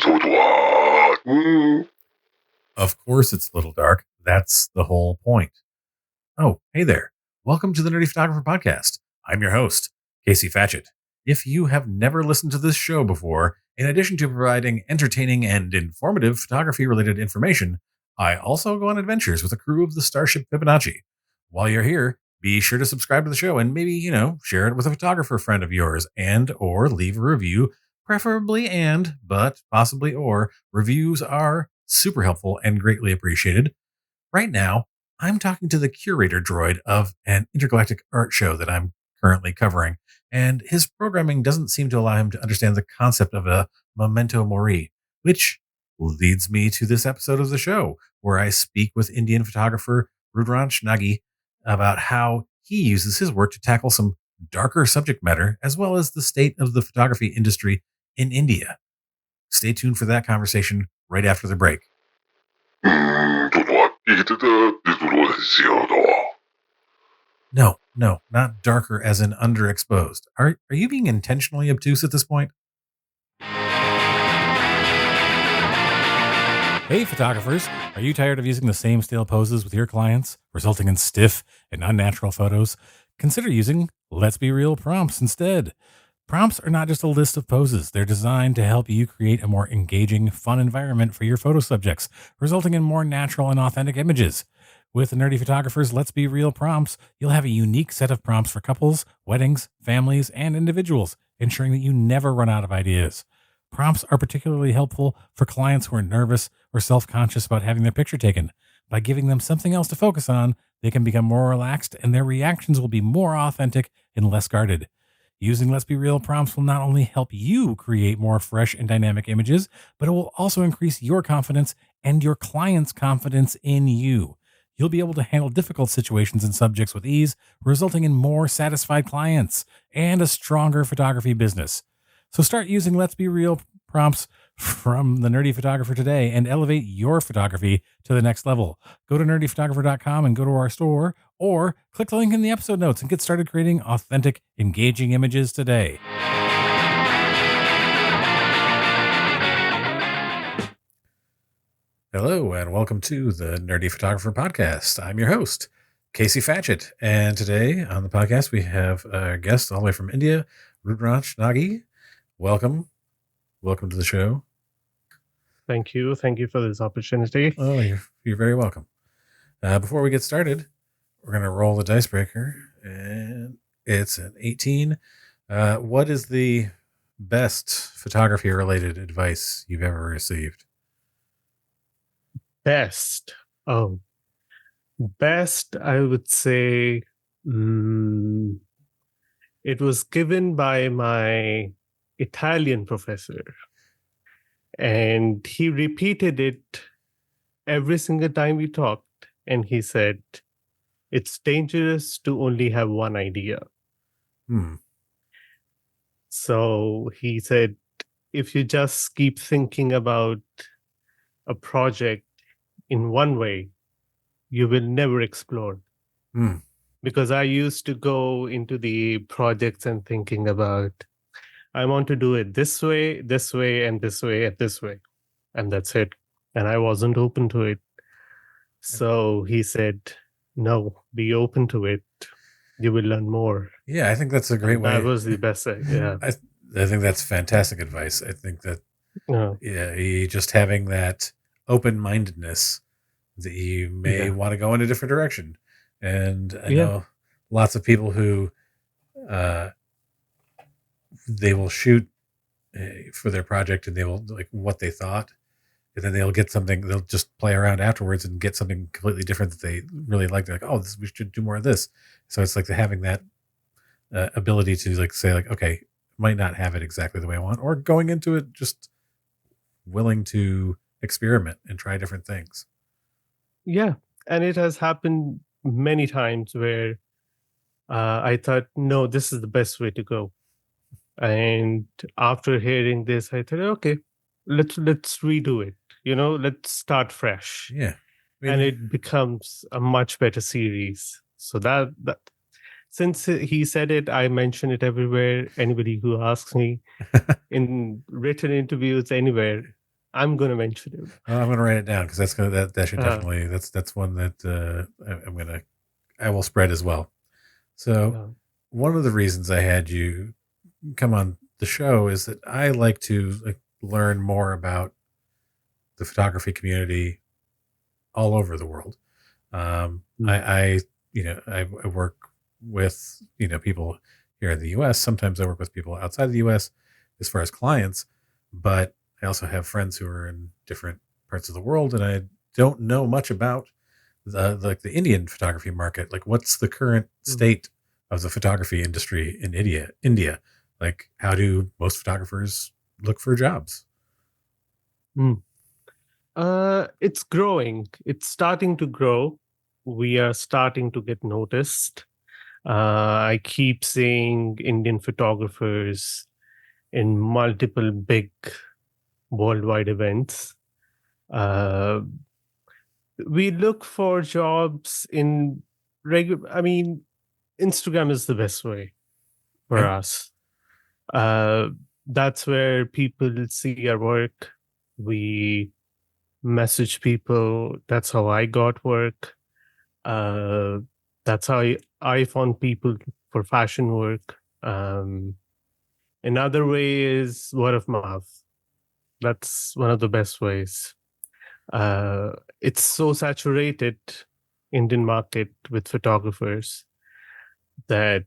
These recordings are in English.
little dark. Of course it's a little dark. That's the whole point. Oh, hey there. Welcome to the Nerdy Photographer Podcast. I'm your host, Casey Fatchett. If you have never listened to this show before, in addition to providing entertaining and informative photography-related information, I also go on adventures with a crew of the Starship Fibonacci. While you're here, be sure to subscribe to the show and maybe, share it with a photographer friend of yours and or leave a review, preferably but possibly or. Reviews are super helpful and greatly appreciated. Right now, I'm talking to the curator droid of an intergalactic art show that I'm currently covering, and his programming doesn't seem to allow him to understand the concept of a memento mori, which leads me to this episode of the show, where I speak with Indian photographer Rudransh Nagi about how he uses his work to tackle some darker subject matter, as well as the state of the photography industry in India. Stay tuned for that conversation right after the break. ちょっと聞いてたってところですよと。 No, not darker as in underexposed. Are you being intentionally obtuse at this point? Hey, photographers. Are you tired of using the same stale poses with your clients, resulting in stiff and unnatural photos? Consider using Let's Be Real prompts instead. Prompts are not just a list of poses. They're designed to help you create a more engaging, fun environment for your photo subjects, resulting in more natural and authentic images. With the Nerdy Photographer's Let's Be Real prompts, you'll have a unique set of prompts for couples, weddings, families, and individuals, ensuring that you never run out of ideas. Prompts are particularly helpful for clients who are nervous or self-conscious about having their picture taken. By giving them something else to focus on, they can become more relaxed and their reactions will be more authentic and less guarded. Using Let's Be Real prompts will not only help you create more fresh and dynamic images, but it will also increase your confidence and your client's confidence in you. You'll be able to handle difficult situations and subjects with ease, resulting in more satisfied clients and a stronger photography business. So start using Let's Be Real prompts from the Nerdy Photographer today and elevate your photography to the next level. Go to nerdyphotographer.com and go to our store, or click the link in the episode notes and get started creating authentic, engaging images today. Hello, and welcome to the Nerdy Photographer Podcast. I'm your host, Casey Fatchett, and today on the podcast we have a guest all the way from India, Rudransh Nagi. Welcome to the show. Thank you for this opportunity. Oh, you're very welcome. Before we get started, we're going to roll the dice breaker, and it's an 18. What is the best photography-related advice you've ever received? Best, I would say it was given by my Italian professor, and he repeated it every single time we talked, and he said, it's dangerous to only have one idea. So he said, if you just keep thinking about a project in one way, you will never explore. Because I used to go into the projects and thinking about, I want to do it this way, and this way, and this way. And that's it. And I wasn't open to it. So he said, no, be open to it. You will learn more. Yeah, I think that's a great way. That was the best. Yeah. I think that's fantastic advice. I think that, you just having that open-mindedness that you may want to go in a different direction. And I know lots of people who they will shoot for their project and they will like what they thought, and then they'll get something, they'll just play around afterwards and get something completely different that they really like. They're like, oh, we should do more of this. So it's like having that ability to like say like, okay, might not have it exactly the way I want, or going into it just willing to experiment and try different things. Yeah. And it has happened many times where I thought, no, this is the best way to go. And after hearing this, I thought, okay, let's redo it. Let's start fresh. Yeah. And it becomes a much better series. So that since he said it, I mention it everywhere. Anybody who asks me in written interviews, anywhere, I'm going to mention him. I'm going to write it down because that should Uh, definitely that's one that I will spread as well. So uh, one of the reasons I had you come on the show is that I like to learn more about the photography community all over the world. mm, I work with people here in the U.S. Sometimes I work with people outside the U.S. as far as clients, but I also have friends who are in different parts of the world, and I don't know much about the Indian photography market. Like, what's the current mm, state of the photography industry in India? India, like, how do most photographers look for jobs? mm. It's growing. It's starting to grow. We are starting to get noticed. I keep seeing Indian photographers in multiple big worldwide events. Uh, we look for jobs in regular. I mean, Instagram is the best way for Okay, us. Uh, that's where people see our work. We message people. That's how I got work. Uh, that's how I found people for fashion work. Another way is word of mouth. That's one of the best ways. Uh, it's so saturated, Indian market with photographers, that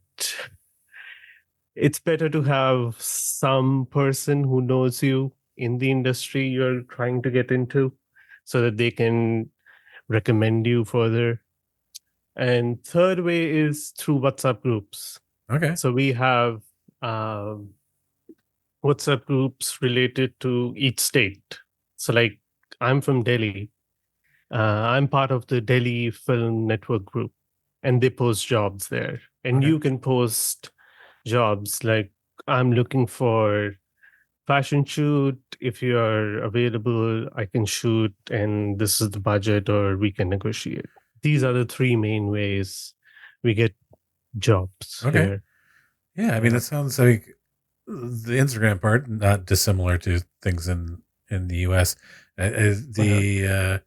it's better to have some person who knows you in the industry you're trying to get into, so that they can recommend you further. And third way is through WhatsApp groups. okay, So we have um, WhatsApp groups related to each state. So, like, I'm from Delhi. I'm part of the Delhi Film Network group, and they post jobs there. And okay. you can post jobs like, I'm looking for fashion shoot. If you are available, I can shoot, and this is the budget, or we can negotiate. These are the three main ways we get jobs Okay. here. Yeah, I mean, Yeah. it sounds like the Instagram part not dissimilar to things in the U.S. Uh-huh.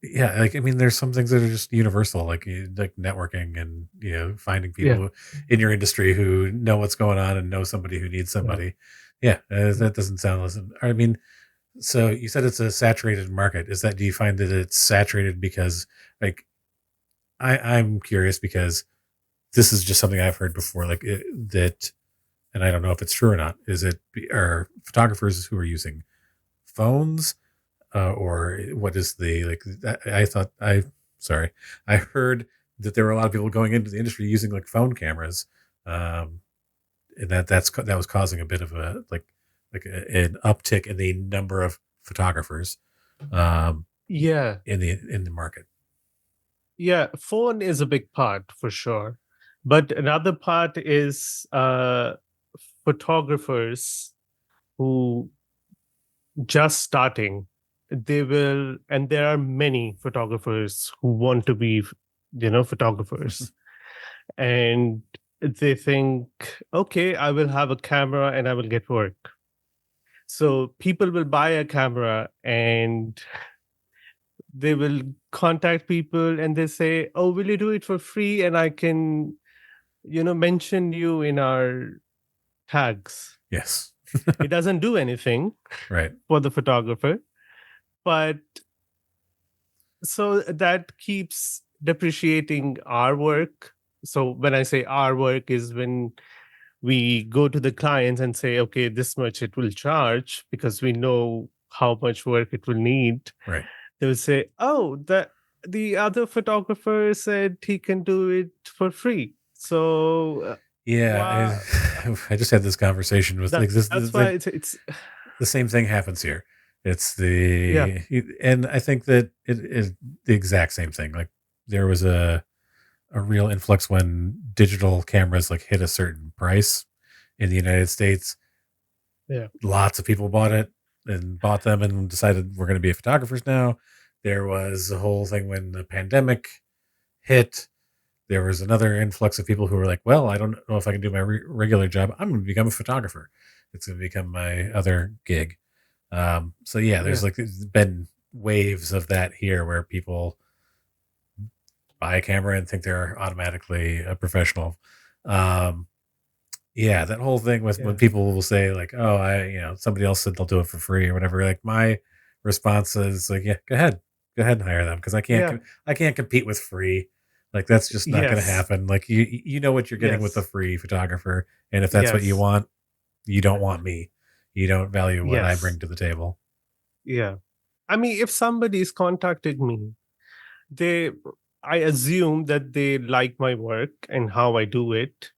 Yeah, like I mean, there's some things that are just universal, like networking and finding Yeah. people in your industry who know what's going on and know somebody who needs Yeah. somebody. Yeah, that doesn't sound listen. I mean, so you said it's a saturated market. Is that do you find that it's saturated because like I'm curious because this is just something I've heard before, that, and I don't know if it's true or not. Are photographers who are using phones, or what is the like? Sorry, I heard that there were a lot of people going into the industry using like phone cameras, um, and that was causing a bit of an uptick in the number of photographers, um, Yeah. in the market. Yeah. Phone is a big part for sure. But another part is photographers who just starting. They will, and there are many photographers who want to be, photographers. And they think, okay, I will have a camera and I will get work. So people will buy a camera and they will contact people and they say, oh, will you do it for free? And I can, mention you in our tags. Yes, It doesn't do anything right. for the photographer, but so that keeps depreciating our work. So when I say our work is when we go to the clients and say, okay, this much it will charge because we know how much work it will need. Right. They will say, oh, the other photographer said he can do it for free. So Yeah, why I just had this conversation with like that's this why like it's the same thing happens here. It's yeah, and I think that it is the exact same thing. Like there was a real influx when digital cameras like hit a certain price in the United States. yeah, Lots of people bought it and bought them and decided we're going to be photographers now. There was a whole thing when the pandemic hit. There was another influx of people who were like, well, I don't know if I can do my regular job. I'm going to become a photographer. It's going to become my other gig. So yeah, there's like been waves of that here where people buy a camera and think they're automatically a professional. Um, yeah, that whole thing with when people will say like, "Oh, somebody else said they'll do it for free or whatever." Like my response is like, "Yeah, go ahead and hire them because I can't compete with free. Like that's just not going to Yes. happen. Like you know what you're getting with a Yes. free photographer, and if that's what you Yes. want, you don't want me. You don't value what I Yes. bring to the table." Yeah. I mean, if somebody's contacted me, they I assume that they like my work and how I do it.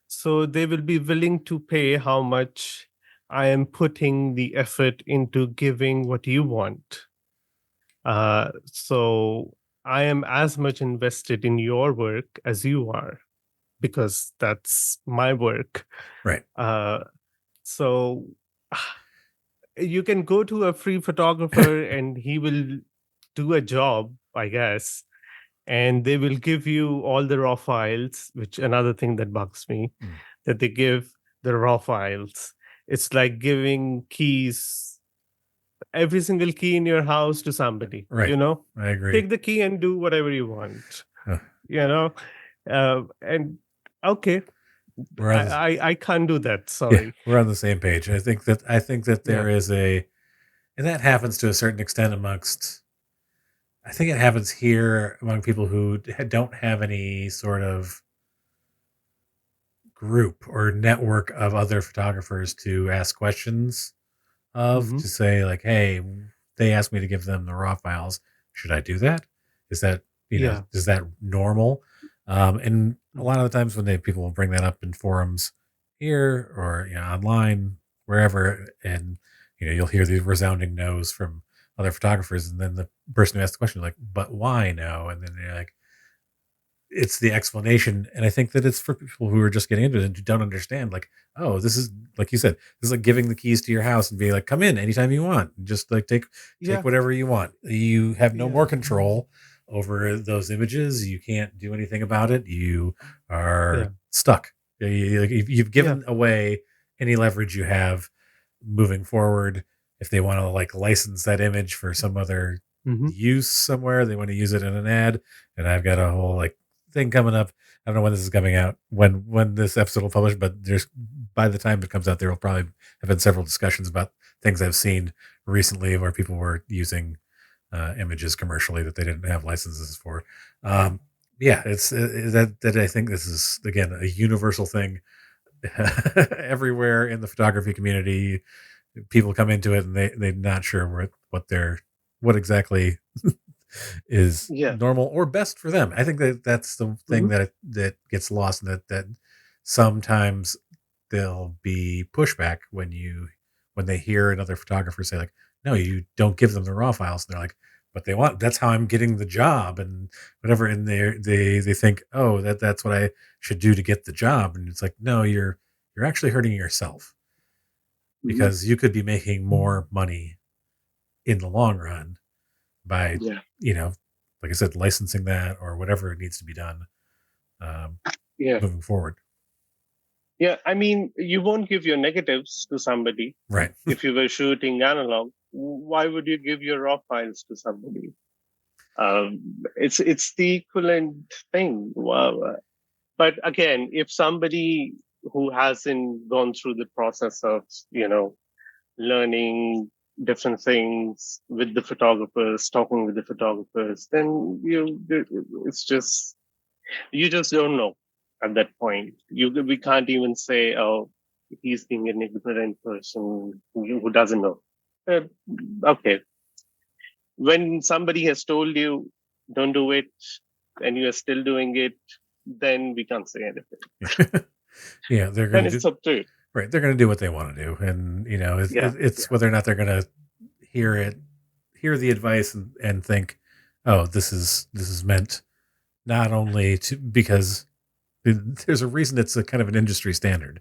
So they will be willing to pay how much I am putting the effort into giving what you want. So I am as much invested in your work as you are because that's my work. Right. So you can go to a free photographer and he will do a job, I guess, and they will give you all the raw files, which another thing that bugs me, Mm. that they give the raw files. It's like giving keys, every single key in your house to somebody, Right. I agree. take the key and do whatever you want, Uh, you know and okay, we're on the, I can't do that, yeah, sorry. we're on the same page. I think that Yeah. there is and that happens to a certain extent amongst. I think it happens here among people who don't have any sort of group or network of other photographers to ask questions of, Hmm. to say like, hey, they asked me to give them the raw files. Should I do that? Is that, Yeah. is that normal? And a Mhm. lot of the times when people will bring that up in forums here or, online, wherever, and, you'll hear these resounding no's from other photographers. And then the person who asked the question, like, but why no? And then you're like, it's the explanation, and I think that it's for people who are just getting into it and who don't understand. Like, oh, this is like you said, this is like giving the keys to your house and being like, come in anytime you want, just like take Yeah. whatever you want. You have no Yeah. more control over those images. You can't do anything about it. You are Yeah. stuck. Like, you've Yeah. given away any leverage you have moving forward. If they want to like license that image for some other Hmm. use somewhere, they want to use it in an ad, and I've got a whole like thing coming up. I don't know when this is coming out, when this episode will publish, but there's by the time it comes out, there will probably have been several discussions about things I've seen recently where people were using images commercially that they didn't have licenses for. Um, yeah, it's that I think this is again a universal thing everywhere in the photography community. People come into it and they're not sure what exactly is Yeah. normal or best for them. I think that that's the thing Hmm. that gets lost, and that sometimes there'll be pushback when they hear another photographer say like, "No, you don't give them the raw files." And they're like, "But they want that's how I'm getting the job and whatever." And they think, "Oh, that's what I should do to get the job." And it's like, "No, you're actually hurting yourself Hmm. because you could be making more money in the long run by, Yeah. you know, like I said, licensing that or whatever needs to be done um, Yeah. moving forward." Yeah. I mean, you won't give your negatives to somebody. Right. If you were shooting analog, why would you give your raw files to somebody? It's the equivalent thing. Wow. But again, if somebody who hasn't gone through the process of, learning different things with the photographers, talking with the photographers, then it's just, you just don't know at that point. We can't even say, oh, he's being an ignorant person who doesn't know. Uh, okay, when somebody has told you don't do it and you are still doing it, then we can't say anything. Yeah, they're Then going to it's do up to you. right. They're going to do what they want to do, and Yeah, it's yeah. whether or not they're going to hear it, hear the advice, and think, oh, this is meant not only to because there's a reason it's a kind of an industry standard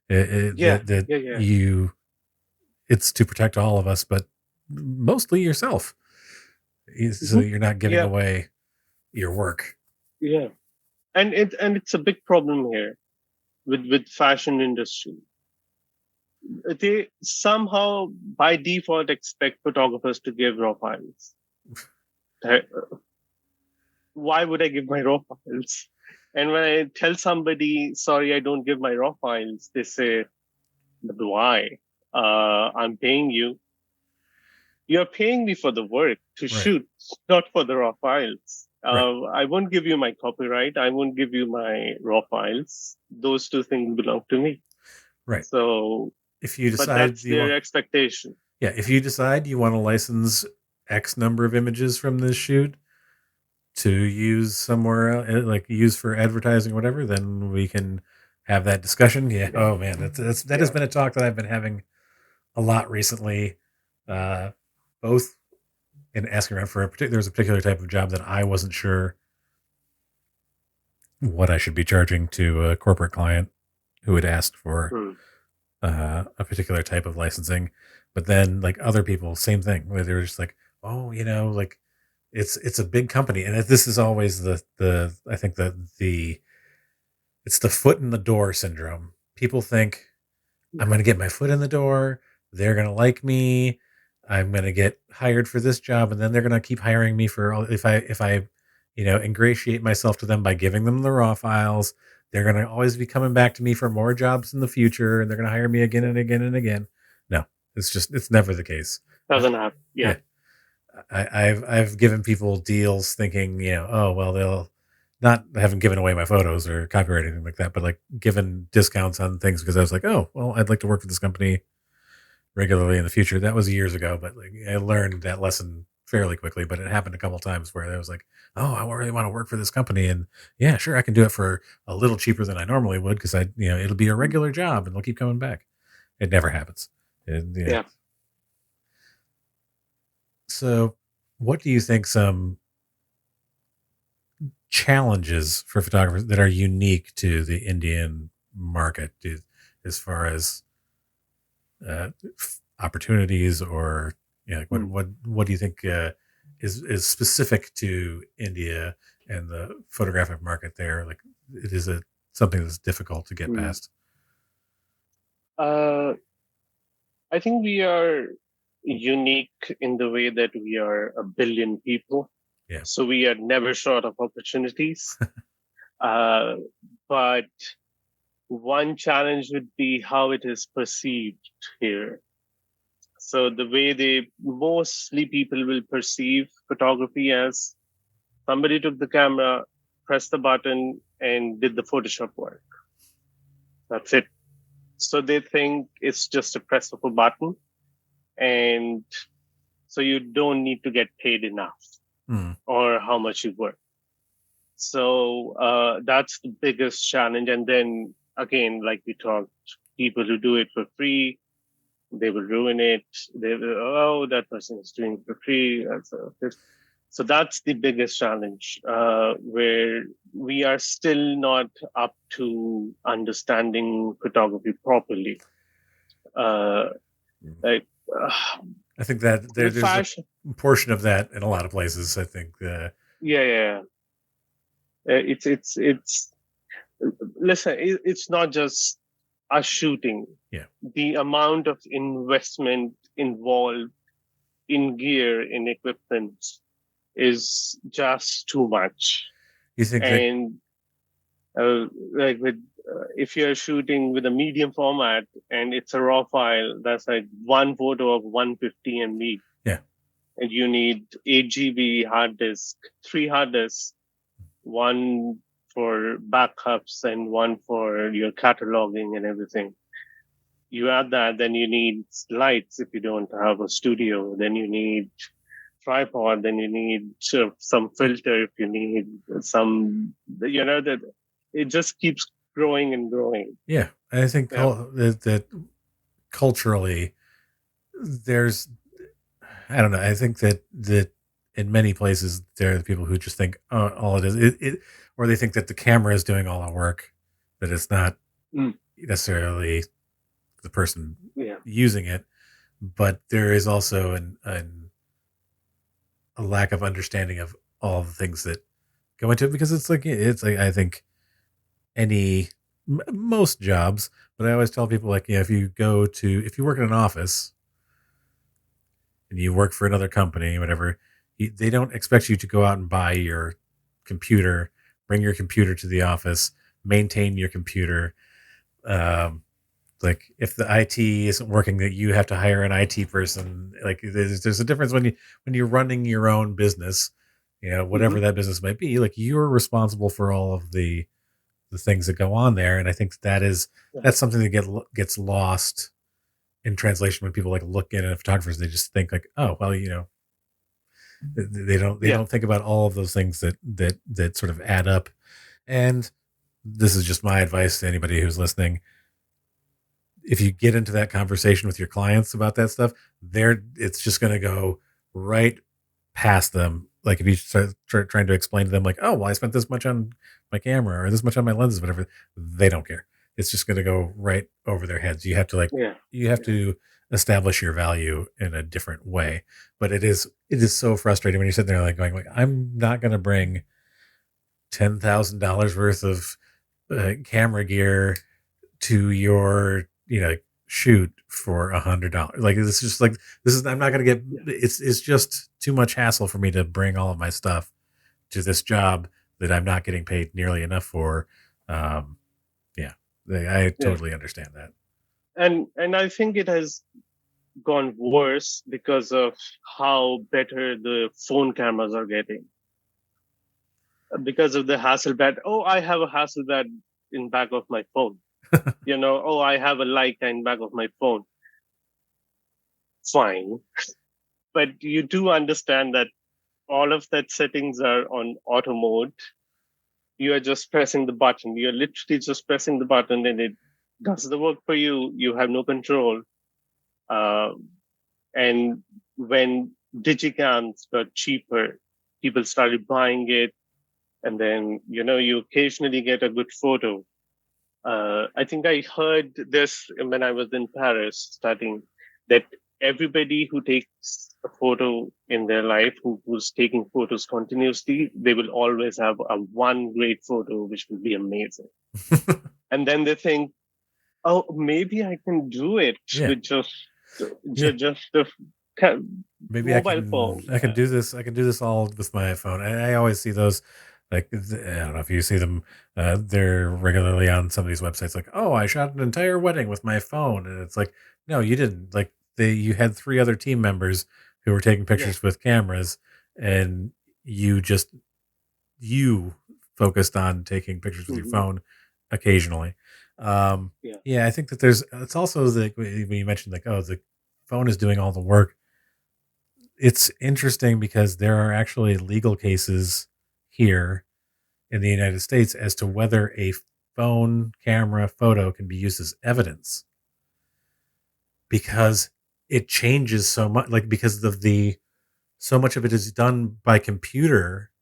Yeah, that yeah, yeah. you it's to protect all of us, but mostly yourself, so Hmm. you're not giving Yeah, away your work. yeah. And it's a big problem here with fashion industry. they somehow by default expect photographers to give raw files. Uh, Why would I give my raw files? And when I tell somebody, sorry, I don't give my raw files, they say, but why? I'm paying you. You're paying me for the work to Right. shoot, not for the raw files. Right. I won't give you my copyright. I won't give you my raw files. Those two things belong to me. Right. So, If you but decide that's you their want, expectation. yeah, if you decide you want to license X number of images from this shoot to use somewhere else, like use for advertising or whatever, then we can have that discussion. Yeah. Yeah. Oh man, that has Yeah. been a talk that I've been having a lot recently. Both in asking around for there's a particular type of job that I wasn't sure what I should be charging to a corporate client who had asked for Hmm. a particular type of licensing. But then like other people, same thing, where they're just like, oh, like it's a big company, and this is always the I think that it's the foot in the door syndrome. People think I'm going to get my foot in the door. They're going to like me. I'm going to get hired for this job, and then they're going to keep hiring me for if I ingratiate myself to them by giving them the raw files. They're going to always be coming back to me for more jobs in the future, and they're going to hire me again and again and again. No, it's never the case. Doesn't happen. Yeah. I've given people deals thinking, oh well, they'll not haven't given away my photos or copyright or anything like that, but like given discounts on things because I was like, oh well, I'd like to work for this company regularly in the future. That was years ago, but like I learned that lesson fairly quickly. But it happened a couple times where I was like, oh, I really want to work for this company, and yeah, sure, I can do it for a little cheaper than I normally would because it'll be a regular job and they'll keep coming back. It never happens. Yeah. So, what do you think some challenges for photographers that are unique to the Indian market, as far as opportunities, or like what do you think is specific to India and the photographic market there? Like, it is something that's difficult to get Mm. past. I think we are unique in the way that we are a billion people. Yeah. So we are never short of opportunities. uh, but one challenge would be how it is perceived here. So the way mostly people will perceive photography as somebody took the camera, pressed the button, and did the Photoshop work. That's it. So they think it's just a press of a button, and so you don't need to get paid enough or how much you work. So that's the biggest challenge. And then again, like we talked, people who do it for free, they will ruin it. They will, oh, that person is doing it for free. So that's the biggest challenge, where we are still not up to understanding photography properly. Like, I think that there's a portion of that in a lot of places. I think. Yeah. It's listen. It's not just a shooting. Yeah. The amount of investment involved in gear, in equipment, is just too much. You think? And like with if you're shooting with a medium format and it's a raw file, that's like one photo of 150 MB. Yeah. And you need 8 GB hard disk, 3 hard disks, one for backups and one for your cataloging and everything. You add that, then you need lights if you don't have a studio, then you need tripod, then you need some filter if you need some, that it just keeps growing and growing. Yeah, I think that culturally, there's, I don't know. I think that in many places there are the people who just think, oh, all it is, or they think that the camera is doing all the work, that it's not necessarily the person using it. But there is also a lack of understanding of all the things that go into it, because it's like I think any most jobs, but I always tell people like, if you work in an office and you work for another company, whatever, they don't expect you to go out and buy your computer, bring your computer to the office, maintain your computer. Um, like if the IT isn't working, that you have to hire an IT person. Like there's a difference when you're running your own business, whatever Mhm. that business might be. Like you're responsible for all of the things that go on there, and I think Yeah. that's something that gets lost in translation when people like look at it. Photographers, they just think like, oh well, they Yeah. don't think about all of those things that sort of add up. And this is just my advice to anybody who's listening. If you get into that conversation with your clients about that stuff, it's just going to go right past them. Like if you start trying to explain to them, like, oh, well, I spent this much on my camera or this much on my lenses, whatever, they don't care. It's just going to go right over their heads. Yeah. You have to establish your value in a different way. But it is so frustrating when you're sitting there like going, like, I'm not going to bring $10,000 worth of camera gear to your shoot for $100. Like it's just like this is I'm not gonna get Yeah. it's just too much hassle for me to bring all of my stuff to this job that I'm not getting paid nearly enough for. Um, yeah, I Yeah. totally understand that. And I think it has gone worse because of how better the phone cameras are getting. Because of the Hasselblad. Oh, I have a Hasselblad in back of my phone. Oh, I have a Leica in back of my phone. Fine. But you do understand that all of that settings are on auto mode. You are just pressing the button. You're literally just pressing the button and it does the work for you. You have no control. Uh, and when digicams got cheaper, people started buying it. And then, you occasionally get a good photo. I think I heard this when I was in Paris studying that everybody who takes a photo in their life, who's taking photos continuously, they will always have a one great photo, which will be amazing. And then they think, oh, maybe I can do it Yeah, with just yeah. just the ca- Maybe mobile phone. I can do this. I can do this all with my phone. I always see those. Like I don't know if you see them. They're regularly on some of these websites. Like, oh, I shot an entire wedding with my phone, and it's like, no, you didn't. Like you had three other team members who were taking Yeah. pictures with cameras, and you focused on taking pictures with your Hmm. phone occasionally. Yeah. Yeah, I think that it's also when you mentioned like, oh, the phone is doing all the work. It's interesting because there are actually legal cases here in the United States as to whether a phone camera photo can be used as evidence because it changes so much, like because of the so much of it is done by computer,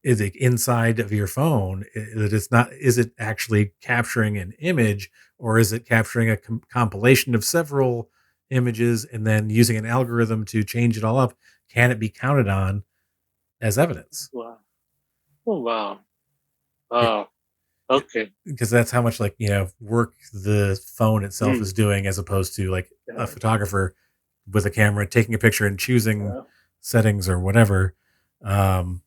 is it inside of your phone, that it's not, is it actually capturing an image, or is it capturing a compilation of several images and then using an algorithm to change it all up? Can it be counted on as evidence? Wow. Oh, wow. Oh, okay. Because that's how much like work the phone itself Mm. is doing, as opposed to like a Yeah. photographer with a camera taking a picture and choosing Yeah. settings or whatever. um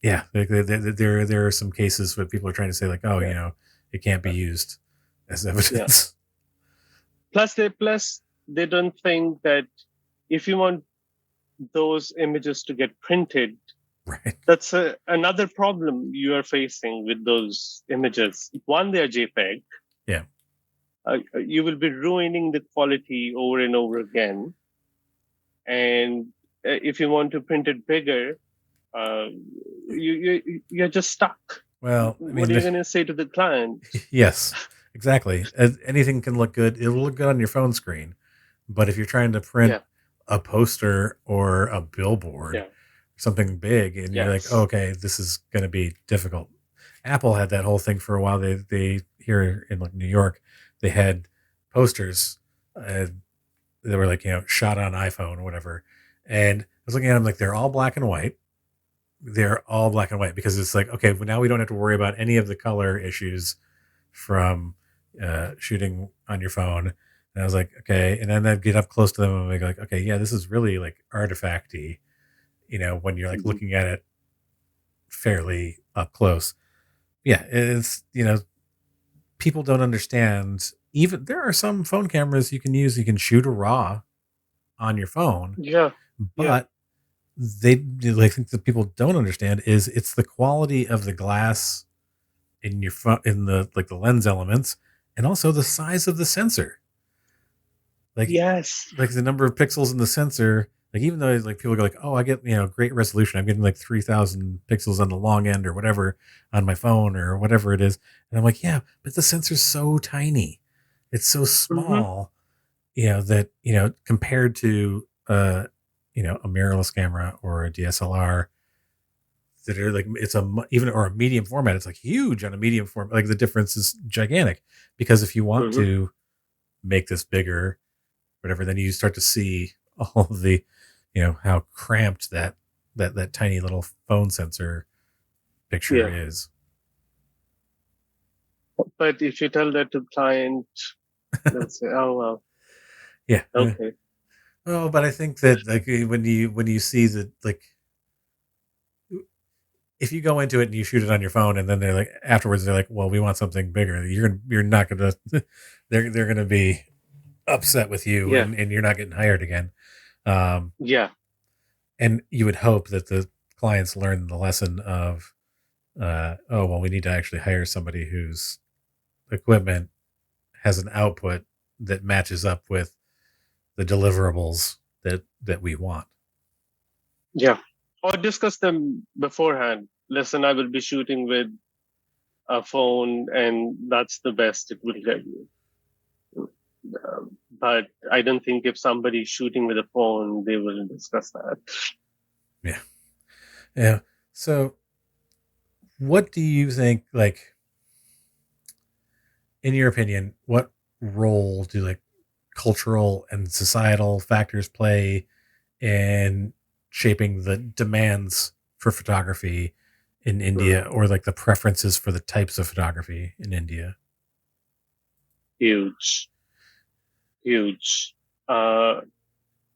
yeah, there are some cases where people are trying to say like, oh, Yeah. it can't be used as Yeah. evidence. Plus they don't think that if you want those images to get printed, Right. that's another problem you are facing with those images. One, they are JPEG. Yeah. You will be ruining the quality over and over again. And if you want to print it bigger, uh, you're just stuck. Well, I What mean, are you going to say to the client? yes, exactly. Anything can look good. It'll look good on your phone screen, but if you're trying to print Yeah. a poster or a billboard, Yeah. something big, and you're like, oh, Yes. okay, this is going to be difficult. Apple had that whole thing for a while. They here in like New York, they had posters. They were like shot on iPhone or whatever, and I was looking at them like they're all black and white. they're all black and white because it's like, okay, well, now we don't have to worry about any of the color issues from shooting on your phone. And I was like, okay. And then I'd get up close to them and be like, okay, yeah, this is really like artifacty, when you're like Mhm. looking at it fairly up close. Yeah, it's, people don't understand. Even there are some phone cameras you can use, you can shoot a RAW on your phone, Yeah, yeah, but I think that people don't understand is it's the quality of the glass in your phone, in the like the lens elements, and also the size of the sensor. Like yes, like the number of pixels in the sensor. Like even though like people go like, oh, I get great resolution. I'm getting like 3,000 pixels on the long end or whatever on my phone or whatever it is, and I'm like, yeah, but the sensor's so tiny, it's so hmm, small, that compared to a mirrorless camera or a DSLR that are like it's even or a medium format, it's like huge on a medium format. Like the difference is gigantic because if you want hmm, to make this bigger, whatever, then you start to see all of the, how cramped that tiny little phone sensor picture yeah. is. But if you tell that to client, they'll say, "Oh well, Yeah. okay, Oh, but I think that like when you see that, like if you go into it and you shoot it on your phone and then they're like afterwards they're like, well, we want something bigger, you're not gonna they're gonna be upset with you, yeah, and you're not getting hired again. Um, yeah, and you would hope that the clients learn the lesson of, oh, well, we need to actually hire somebody whose equipment has an output that matches up with the deliverables that we want. yeah." Or discuss them beforehand. Listen, I will be shooting with a phone, and that's the best it will get you. But I don't think if somebody's shooting with a phone, they will discuss that. Yeah. Yeah. So what do you think, like, in your opinion, what role do like cultural and societal factors play in shaping the demands for photography in India, Mm, or like the preferences for the types of photography in India? huge, huge. Uh,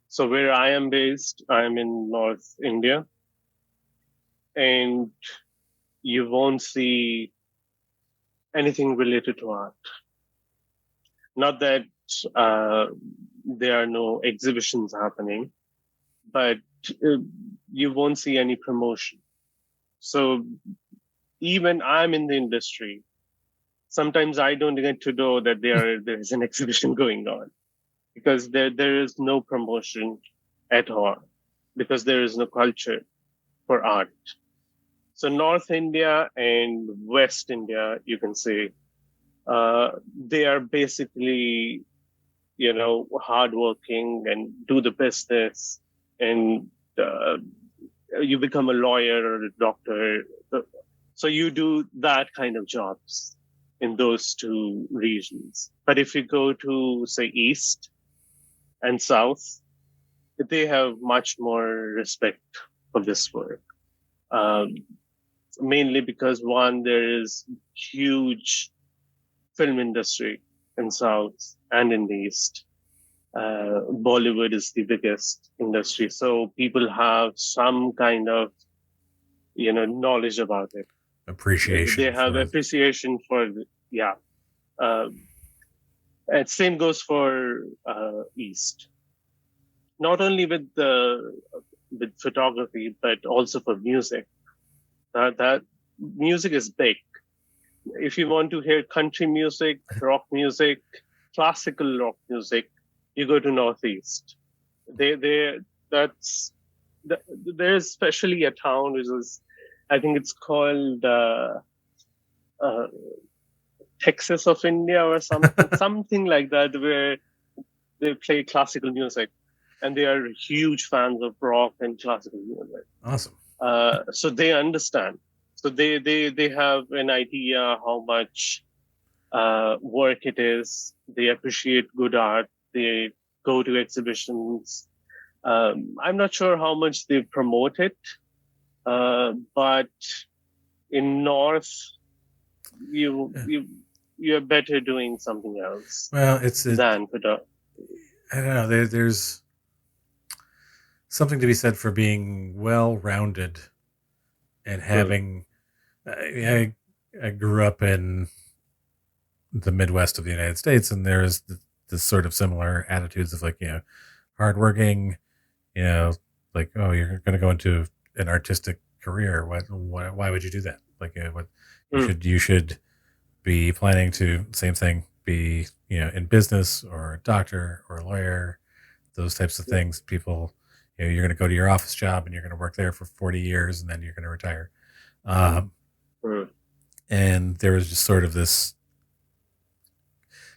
so where I am based, I am in North India, and you won't see anything related to art. Not that uh, there are no exhibitions happening, but uh, you won't see any promotion. So even I'm in the industry, sometimes I don't get to know that there is an exhibition going on because there is no promotion at all because there is no culture for art. So North India and West India, you can say, they are basically hardworking and do the business, and uh, you become a lawyer or a doctor. So you do that kind of jobs in those two regions. But if you go to say East and South, they have much more respect for this work. Um, Mainly because one, there is huge film industry in South and in the East. Bollywood is the biggest industry, so people have some kind of knowledge about it. They Appreciation have for. appreciation for yeah. And same goes for East. Not only with photography, but also for music. That music is big. If you want to hear country music, rock music, classical rock music, you go to Northeast. They that's there's especially a town which is, I think it's called uh, Texas of India or something like that, where they play classical music, and they are huge fans of rock and classical music. Awesome. So they understand. So they have an idea how much work it is. They appreciate good art. They go to exhibitions. I'm not sure how much they promote it, But in North, you Yeah. you you're better doing something else Well, it's than photography. I don't know. There's something to be said for being well rounded and Hmm. having. I grew up in the Midwest of the United States, and there's this sort of similar attitudes of like hardworking, you know, like oh you're going to go into an artistic career. Why would you do that? Like what Hmm. you should be planning to same thing be in business or a doctor or a lawyer, those types of Yeah. things. People, you're going to go to your office job and you're going to work there for 40 years and then you're going to retire. Um, Hmm. and there was just sort of this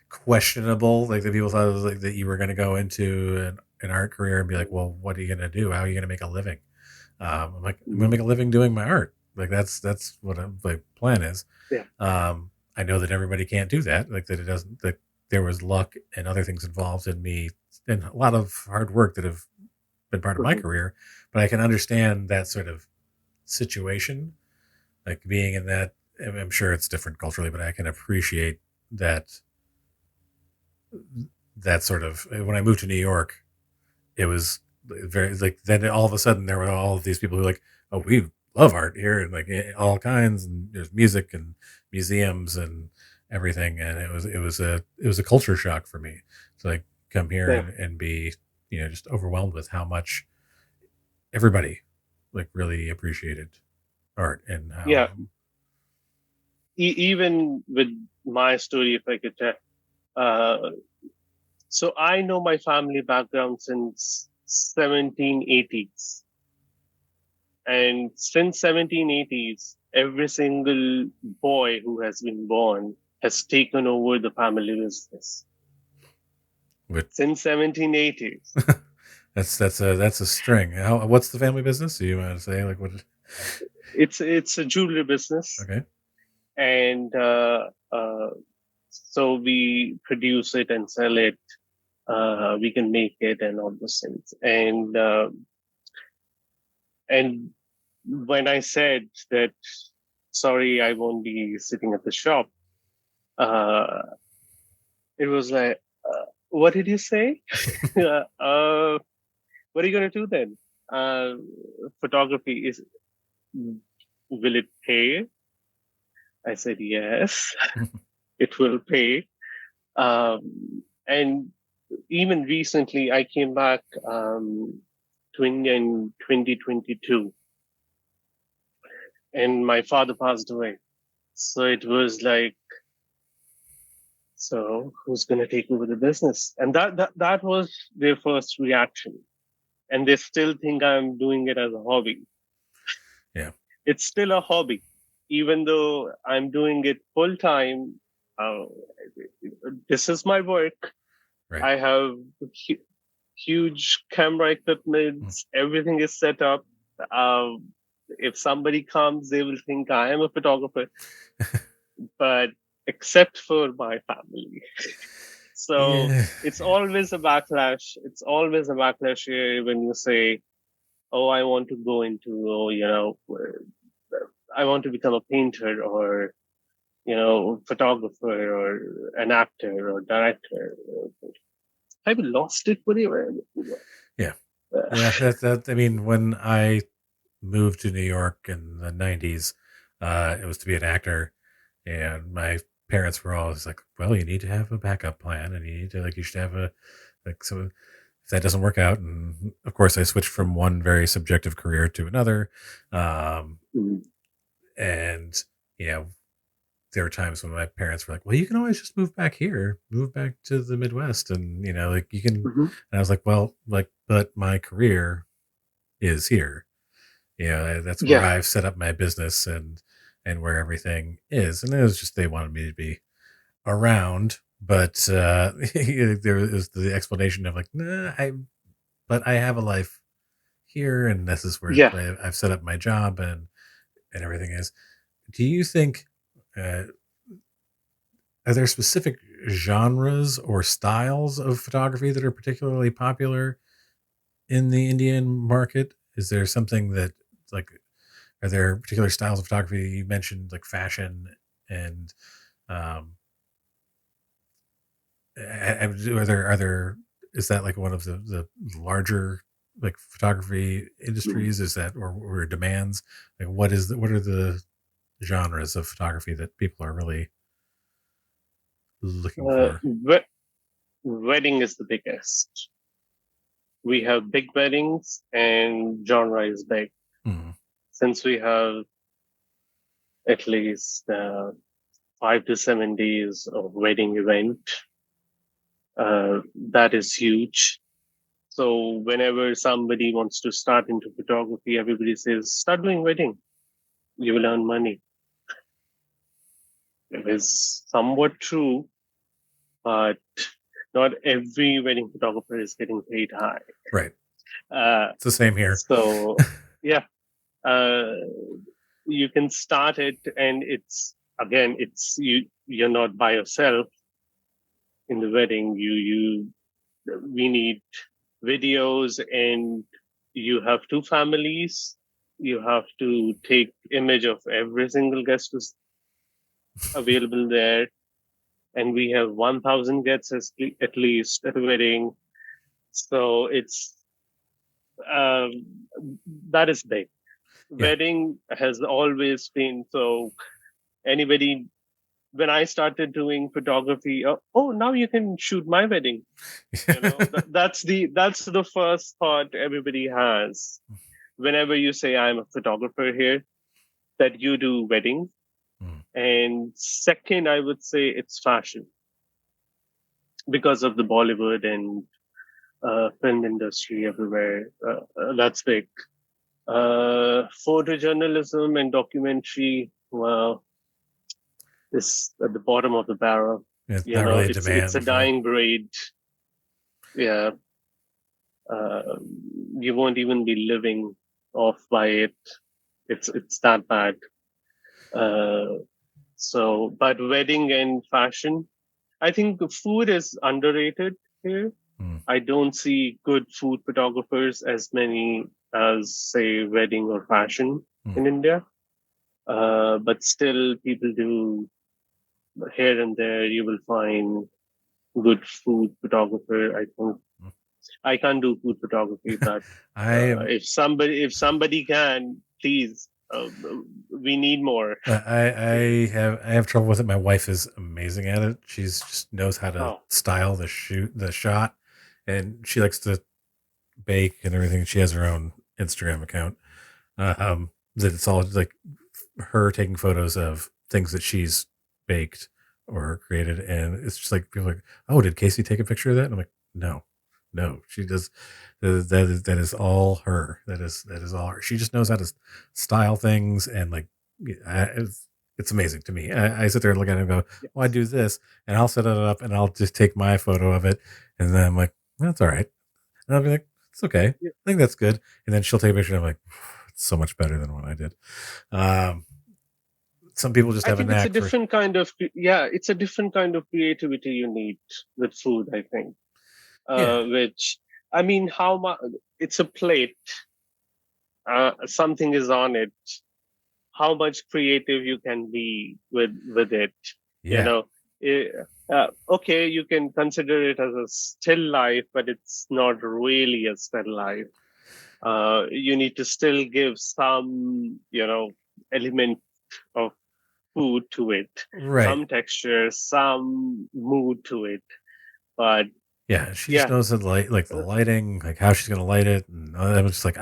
questionable, like the people thought it was like that you were going to go into an art career and be like, well, what are you going to do? How are you going to make a living? I'm like, I'm going to Hmm. make a living doing my art. Like that's what my plan is. Yeah. I know that everybody can't do that. Like that it doesn't. That there was luck and other things involved in me, and a lot of hard work that have been part of my Hmm. career. But I can understand that sort of situation, like being in that. I'm sure it's different culturally, but I can appreciate that sort of when I moved to New York, it was very like then all of a sudden there were all of these people who were like, oh, we love art here and like all kinds and there's music and museums and everything, and it was a culture shock for me to like come here Yeah. and be just overwhelmed with how much everybody like really appreciated art and Yeah. how Even with my story, if I could tell. Uh, so I know my family background since 1780s. And since 1780s, every single boy who has been born has taken over the family business. with Since 1780s. that's a string. What's the family business? Do you want to say like what? It's a jewelry business. Okay, And so we produce it and sell it. We can make it and all those things. And when I said that, sorry, I won't be sitting at the shop, uh, it was like, what did you say? What are you going to do then? Uh, Photography is, will it pay? I said, yes, it will pay. And even recently, I came back to India in 2022, and my father passed away. So it was like, so who's going to take over the business? And that was their first reaction. And they still think I'm doing it as a hobby. yeah, It's still a hobby, even though I'm doing it full time. Uh, this is my work. right. I have huge camera equipment. Everything is set up. Um, if somebody comes, they will think I am a photographer, but except for my family. So Yeah, it's always a backlash. It's always a backlash here when you say, "Oh, I want to go into, oh, I want to become a painter or photographer or an actor or director." I've lost it. Whatever. yeah, yeah. That. I mean, when I moved to New York in the '90s, it was to be an actor, and my parents were always like, "Well, you need to have a backup plan, and you need to like you should have a like so." If that doesn't work out, and of course, I switched from one very subjective career to another, um, Mm-hmm. and you know, there were times when my parents were like, "Well, you can always just move back here, move back to the Midwest, and like you can." Mm-hmm. And I was like, "Well, like, but my career is here. That's where Yeah. I've set up my business and where everything is." And it was just they wanted me to be around, but there was the explanation of like, "Nah, but I have a life here, and this is where Yeah. I've set up my job and everything is." Do you think? Uh, Are there specific genres or styles of photography that are particularly popular in the Indian market? Is there something that like Are there particular styles of photography? You mentioned like fashion and um, are there is that like one of the larger like photography industries? Is that or demands? Like what are the genres of photography that people are really looking Uh, for? we- Wedding is the biggest. We have big weddings, and genre is big. Mm, Since we have at least 5 to 7 days of wedding event, that is huge. So whenever somebody wants to start into photography, everybody says, "Start doing wedding. You will earn money." It is somewhat true, but not every wedding photographer is getting paid high. right. Uh, It's the same here. so yeah, uh, you can start it, and it's again, it's you. You're not by yourself in the wedding. We need videos, and you have two families. You have to take image of every single guest who's available there, and we have 1,000 guests at least at a wedding. So it's um, that is big. Yeah. Wedding has always been so. Anybody when I started doing photography, oh, now you can shoot my wedding. That's the first thought everybody has whenever you say I'm a photographer here, that you do weddings. Mm, And second, I would say it's fashion because of the Bollywood and film industry everywhere. That's big. Photojournalism and documentary, well, is at the bottom of the barrel. it's not really a It's a demand for. dying breed. Yeah, uh, you won't even be living off by it. It's that bad. Uh, but wedding and fashion, I think the food is underrated here. Mm, I don't see good food photographers as many as say wedding or fashion mm. in India. But still, people do here and there. You will find good food photographer. I think Mm. I can't do food photography, but I am if somebody can, please, we need more. I have trouble with it. My wife is amazing at it. She's just knows how to Oh, style the shot, and she likes to bake and everything. She has her own Instagram account. That it's all like her taking photos of things that she's baked or created, and it's just like people are like, oh, did Casey take a picture of that? And I'm like, no, no, she does. That is all her. That is all her. She just knows how to style things, and like it's amazing to me. I sit there and look at it and go, well, I yes. do this, and I'll set it up, and I'll just take my photo of it, and then I'm like, well, that's all right, and I'll be like, it's okay. I Yeah. think that's good, and then she'll take a picture, and I'm like, it's so much better than what I did. Um, some people just I have a think it's a knack for. different kind of yeah, it's a different kind of creativity you need with food. I think, Yeah, which I mean, how much it's a plate, something is on it. How much creative you can be with it, you yeah, know. Eh, okay, you can consider it as a still life, but it's not really a still life. You need to still give some, element of food to it, right. some texture, some mood to it. But Yeah, she just yeah, knows the light, like the uh, lighting, like how she's gonna light it, and I'm just like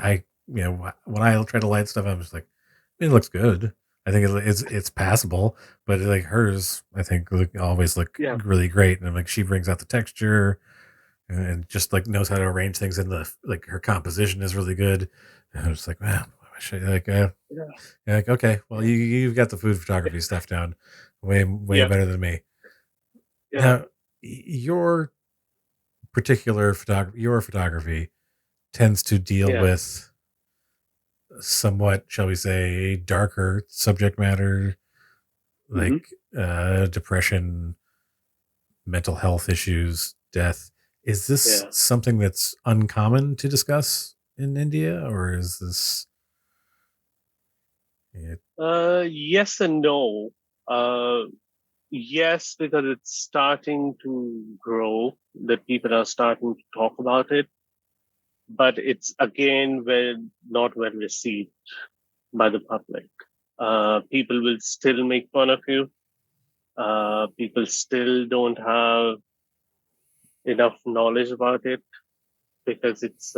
when I try to light stuff, I'm just like, it looks good. I think it's passable, but like hers, I think always look yeah, really great, and like she brings out the texture and just like knows how to arrange things in the like her composition is really good. And I'm just like, man, I wish yeah, like okay, well yeah, you've got the food photography stuff down way yeah, better than me. yeah, Now your your photography tends to deal yeah. with somewhat, shall we say, darker subject matter, Hmm. like depression, mental health issues, death. Is this Yeah. something that's uncommon to discuss in India, or is this? Yes and no. Uh, yes, because it's starting to grow, that people are starting to talk about it, but it's again not well received by the public. People will still make fun of you. People still don't have enough knowledge about it because it's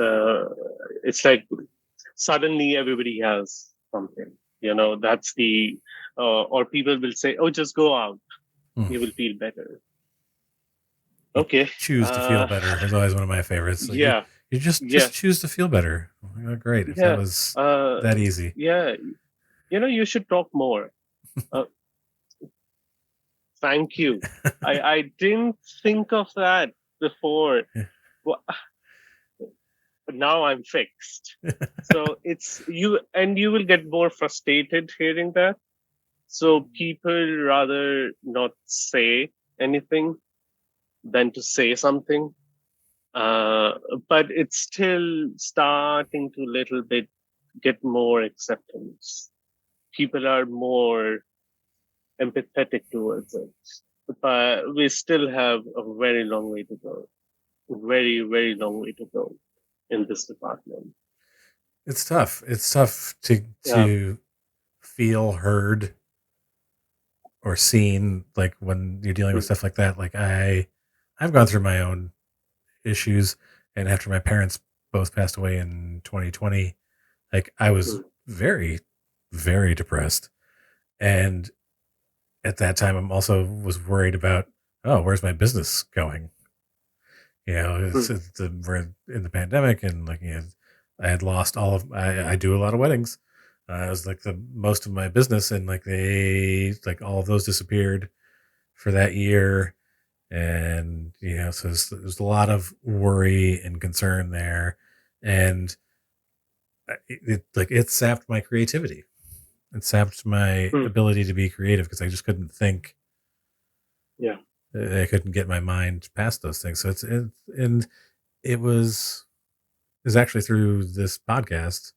like suddenly everybody has something. That's the or people will say, "Oh, just go out, Hmm. you will feel better." You Okay. choose to feel better is always one of my favorites. Like Yeah. you just Yeah. choose to feel better. Oh, great. If that Yeah. was Uh, that easy. yeah. You should talk more. Uh, Thank you. I didn't think of that before. Well, but now I'm fixed. So it's you, and you will get more frustrated hearing that. So people rather not say anything than to say something. Uh, but it's still starting to little bit get more acceptance. People are more empathetic towards it. But we still have a very long way to go. Very, very long way to go in this department. It's tough. It's tough to Yeah. feel heard or seen, like when you're dealing with Mm, stuff like that. Like I've gone through my own issues, and after my parents both passed away in 2020, like I was mm, very, very depressed. And at that time, I'm also was worried about, oh, where's my business going? mm. We're in the pandemic, and like I had lost all of. I do a lot of weddings. It was like the most of my business, and like like all of those disappeared for that year, and so there's a lot of worry and concern there, and it sapped my creativity. It sapped my Mm. ability to be creative because I just couldn't think. Yeah. I couldn't get my mind past those things. So and it was actually through this podcast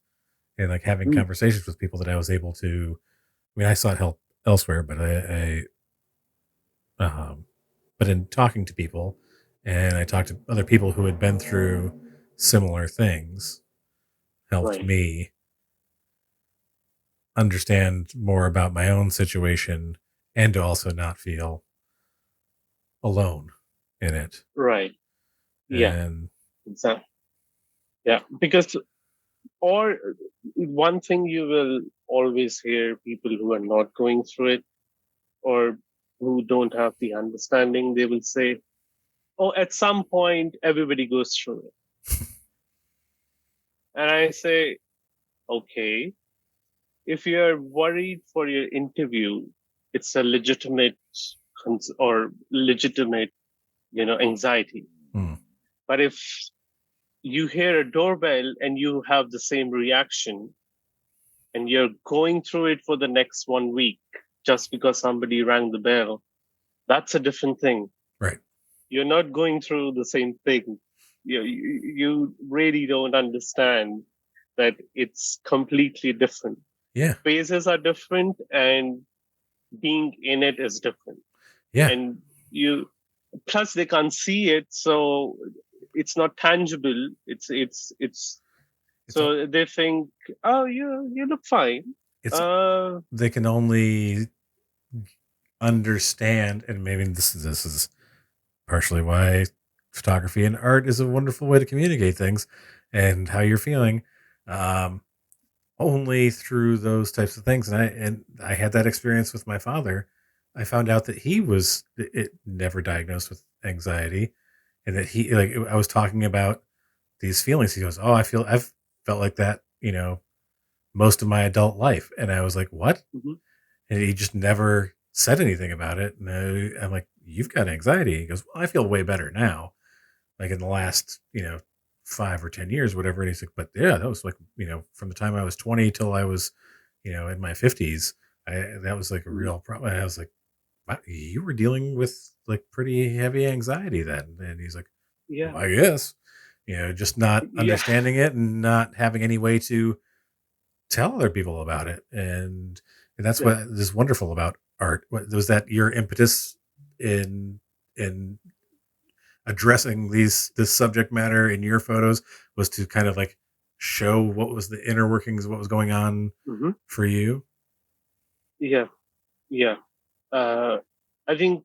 and like having Mm. conversations with people that I was able to. I mean, I sought help elsewhere, but um, but in talking to people, and I talked to other people who had been through similar things, helped Right. me understand more about my own situation and to also not feel alone in it. Right. Yeah. And Exactly. Yeah. Because, or one thing you will always hear people who are not going through it or who don't have the understanding, they will say, "Oh, at some point, everybody goes through it." And I say, "Okay, if you're worried for your interview, it's a legitimate or legitimate, anxiety. hmm, But if you hear a doorbell and you have the same reaction and you're going through it for the next 1 week just because somebody rang the bell, that's a different thing. right, You're not going through the same thing. You really don't understand that it's completely different. yeah, Phases are different and being in it is different. yeah. And you plus they can't see it, so it's not tangible. It's It's so they think, "Oh, you look fine." it's Uh, they can only understand, and maybe this is partially why photography and art is a wonderful way to communicate things and how you're feeling. Um, Only through those types of things, and I had that experience with my father. I found out that he was never diagnosed with anxiety, and that he like I was talking about these feelings. He goes, "Oh, I've felt like that, most of my adult life," and I was like, "What?" mhm. And he just never said anything about it. And I'm like, "You've got anxiety." He goes, "Well, I feel way better now, like in the last, 5 or 10 years, whatever." And he's like, "But yeah, that was like, from the time I was 20 till I was, in my 50s, that was like a Mm. real problem." And I was like, "Wow, you were dealing with like pretty heavy anxiety then." And he's like, Yeah, "Well, I guess, just not yeah, understanding it and not having any way to tell other people about it. And that's what is wonderful about art. Was that your impetus in addressing this subject matter in your photos, was to kind of like show what was the inner workings of what was going on for you? Yeah, yeah. I think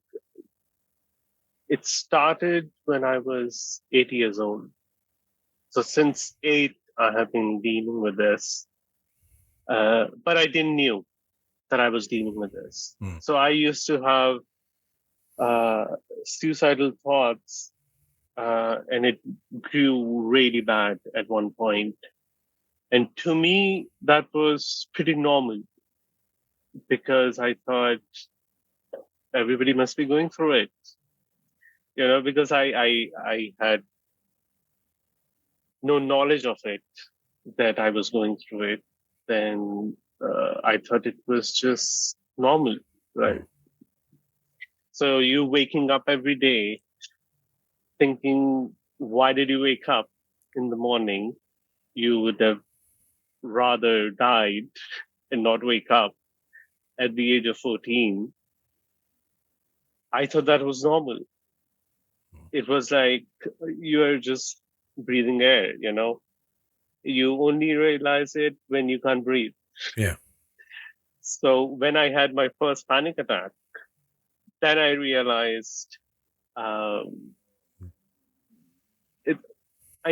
it started when I was 8 years old. So since 8, I have been dealing with this, but I didn't knew that I was dealing with this. So I used to have suicidal thoughts, and it grew really bad at one point. And to me, that was pretty normal because I thought everybody must be going through it, because I had no knowledge of it, that I was going through it. Then I thought it was just normal, right? So you waking up every day thinking, why did you wake up in the morning? You would have rather died and not wake up at the age of 14. I thought that was normal. It was like you are just breathing air, You only realize it when you can't breathe. Yeah. So when I had my first panic attack, then I realized I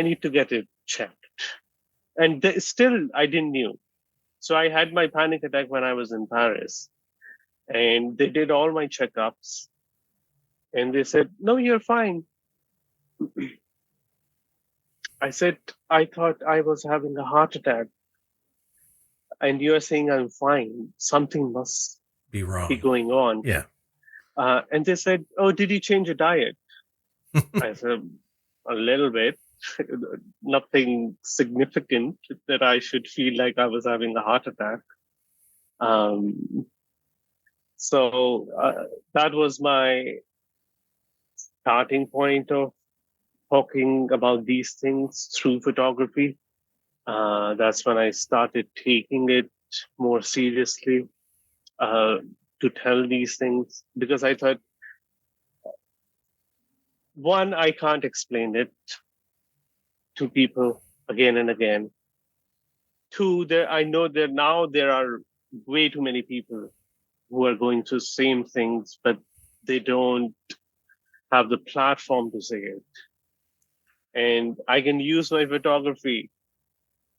need to get it checked. And still, I didn't knew. So I had my panic attack when I was in Paris, and they did all my checkups, and they said, "No, you're fine." I said, "I thought I was having a heart attack, and you're saying I'm fine. Something must Be wrong. be going on." Yeah. And they said, "Oh, did you change your diet?" I said, "A little bit." Nothing significant that I should feel like I was having a heart attack. So that was my starting point of talking about these things through photography. That's when I started taking it more seriously, to tell these things, because I thought, one, I can't explain it to people again and again. Two, I know that now there are way too many people who are going through same things, but they don't have the platform to say it. And I can use my photography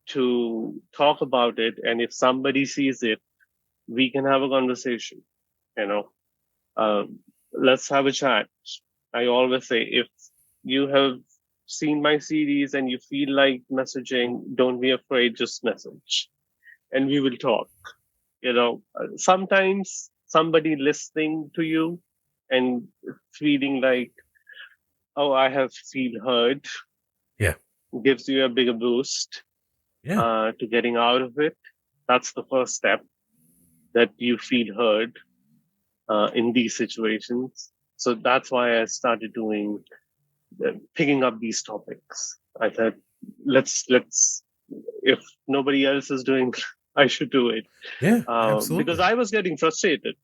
to talk about it. And if somebody sees it, we can have a conversation, let's have a chat. I always say, if you have seen my series and you feel like messaging, don't be afraid, just message and we will talk. Sometimes somebody listening to you and feeling like, oh, I have feel heard. Yeah. Gives you a bigger boost to getting out of it. That's the first step, that you feel heard in these situations. So that's why I started picking up these topics. I thought, let's, if nobody else is doing, I should do it. Yeah, absolutely. Because I was getting frustrated.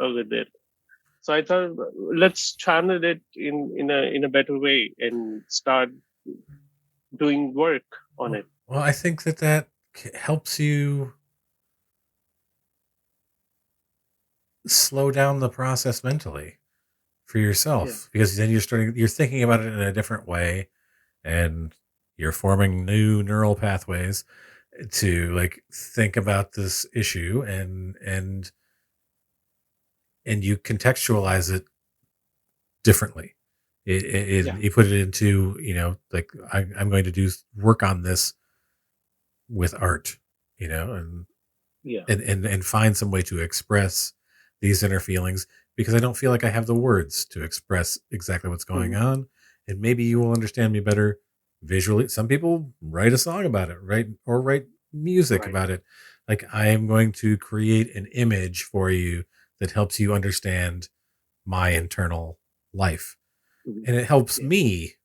With it. So I thought, let's channel it in a better way and start doing work on it. Well, I think that helps you slow down the process mentally for yourself, because then you're thinking about it in a different way, and you're forming new neural pathways to like think about this issue, and you contextualize it differently. You put it into, like, I'm going to do work on this with art, and and find some way to express these inner feelings, because I don't feel like I have the words to express exactly what's going on. And maybe you will understand me better visually. Some people write a song about it, right? Or write music about it. Like, I am going to create an image for you that helps you understand my internal life. And it helps me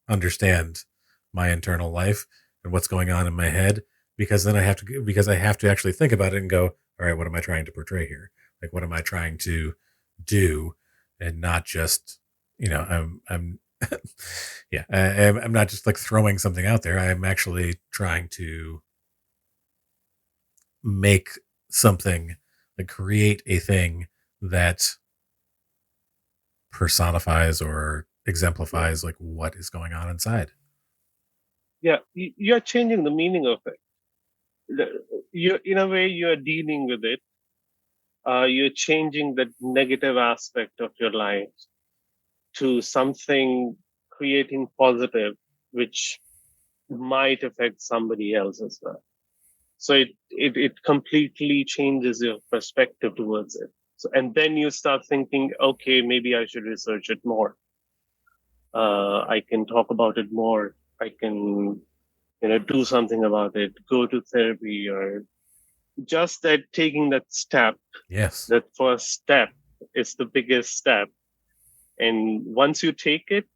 understand my internal life and what's going on in my head. because then I have to actually think about it and go, all right, what am I trying to portray here? Like, what am I trying to do, and not just, I'm yeah, I'm not just like throwing something out there. I'm actually trying to make something, like create a thing that personifies or Yeah. exemplifies like what is going on inside. Yeah. You're changing the meaning of it. You, in a way, you're dealing with it. You're changing the negative aspect of your life to something creating positive, which might affect somebody else as well. So it completely changes your perspective towards it. So, and then you start thinking, okay, maybe I should research it more. I can talk about it more. I can, do something about it, go to therapy, or just that taking that step, Yes. that first step is the biggest step. And once you take it,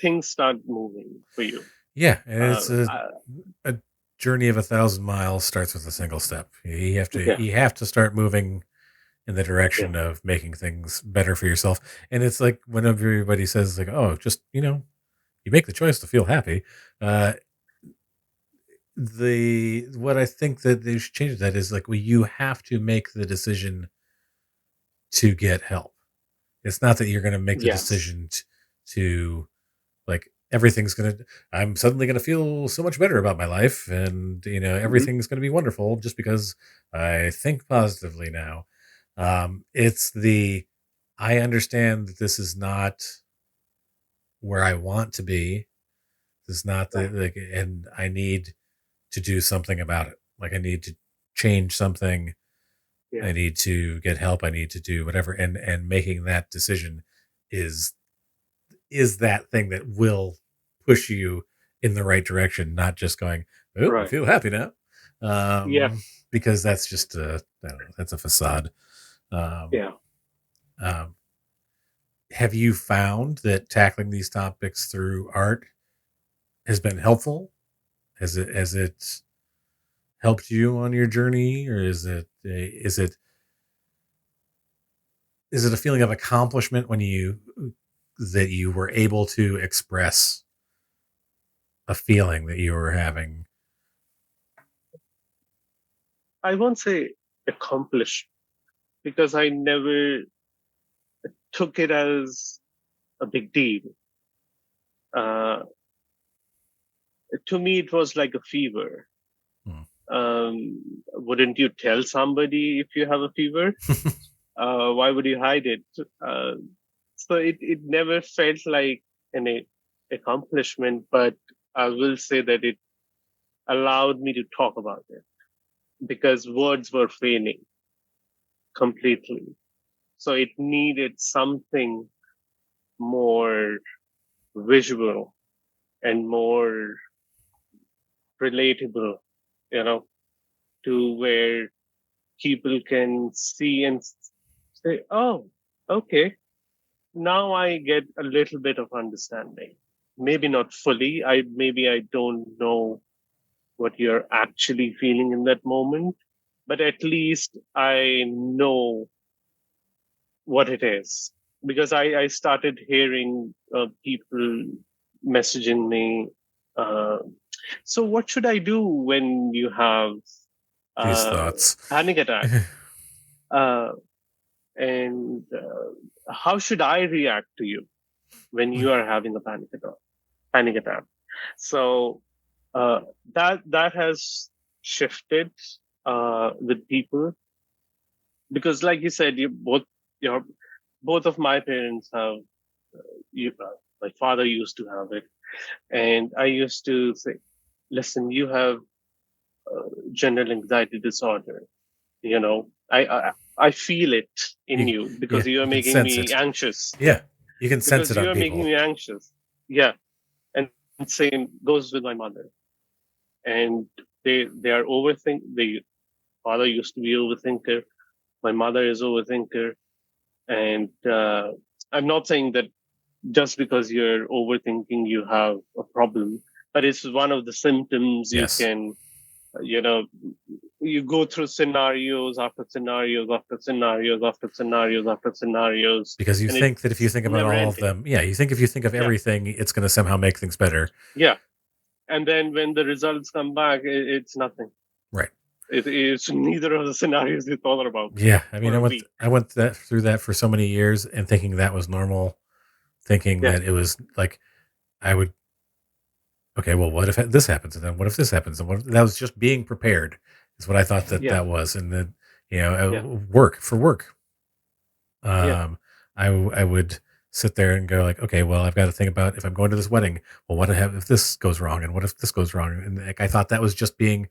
things start moving for you. Yeah, and it's Uh, a journey of 1,000 miles starts with a single step. yeah, You have to start moving in the yeah, direction of making things better for yourself. And it's like whenever everybody says like, "Oh, just you make the choice to feel happy." Uh, the what I think that they should change that is like, well, you have to make the decision to get help. It's not that you're going to make the yes, decision to like everything's going to. I'm suddenly going to feel so much better about my life, and hmm, everything's going to be wonderful just because I think positively now. It's the I understand that this is not where I want to be. This is not the right, like, and I need to do something about it. Like I need to change something. yeah, I need to get help. I need to do whatever. And making that decision is that thing that will push you in the right direction, not just going, oh, I right, feel happy now. yeah, Because that's just I don't know, that's a facade. Um, yeah. um, have you found that tackling these topics through art has been helpful? Has it helped you on your journey, or is it a feeling of accomplishment when you were able to express a feeling that you were having? I won't say accomplished because I never took it as a big deal. Uh, to me, it was like a fever. Hmm. Wouldn't you tell somebody if you have a fever? Why would you hide it? Uh, so it never felt like an accomplishment, but I will say that it allowed me to talk about it because words were failing completely. So it needed something more visual and more relatable, you know, to where people can see and say, oh, okay, now I get a little bit of understanding. Maybe not fully. Maybe I don't know what you're actually feeling in that moment, but at least I know what it is because I started hearing people messaging me. Uh, so what should I do when you have These thoughts. panic attack? Uh, and how should I react to you when you are having a panic attack? Panic attack. So uh, that has shifted with people because, like you said, your both of my parents have you. My father used to have it, and I used to say, "Listen, you have general anxiety disorder. You know, I feel it in you, you because yeah, you are you can making sense me it. anxious. Yeah, you can sense Because it you on are making people. me anxious." Yeah, and same goes with my mother. And they are overthink. The father used to be overthinker. My mother is overthinker, and I'm not saying that just because you're overthinking you have a problem, but it's one of the symptoms. You Yes. can, you go through scenarios after scenarios after scenarios after scenarios after scenarios, Because you and think that if you it's think about never all of ending. them, you think if you think of Yeah, everything, it's going to somehow make things better. yeah. And then when the results come back, it's nothing. Right. It's neither of the scenarios you thought about Yeah. I mean, for a week. I went through that for so many years and thinking that was normal, thinking Yeah, that it was like, I would, okay, well, what if this happens? And then what if this happens? And that was just being prepared is what I thought yeah, that was. And then, yeah, work for work. yeah, Um, I would sit there and go like, okay, well, I've got to think about if I'm going to this wedding. Well, if this goes wrong, and what if this goes wrong? And like, I thought that was just being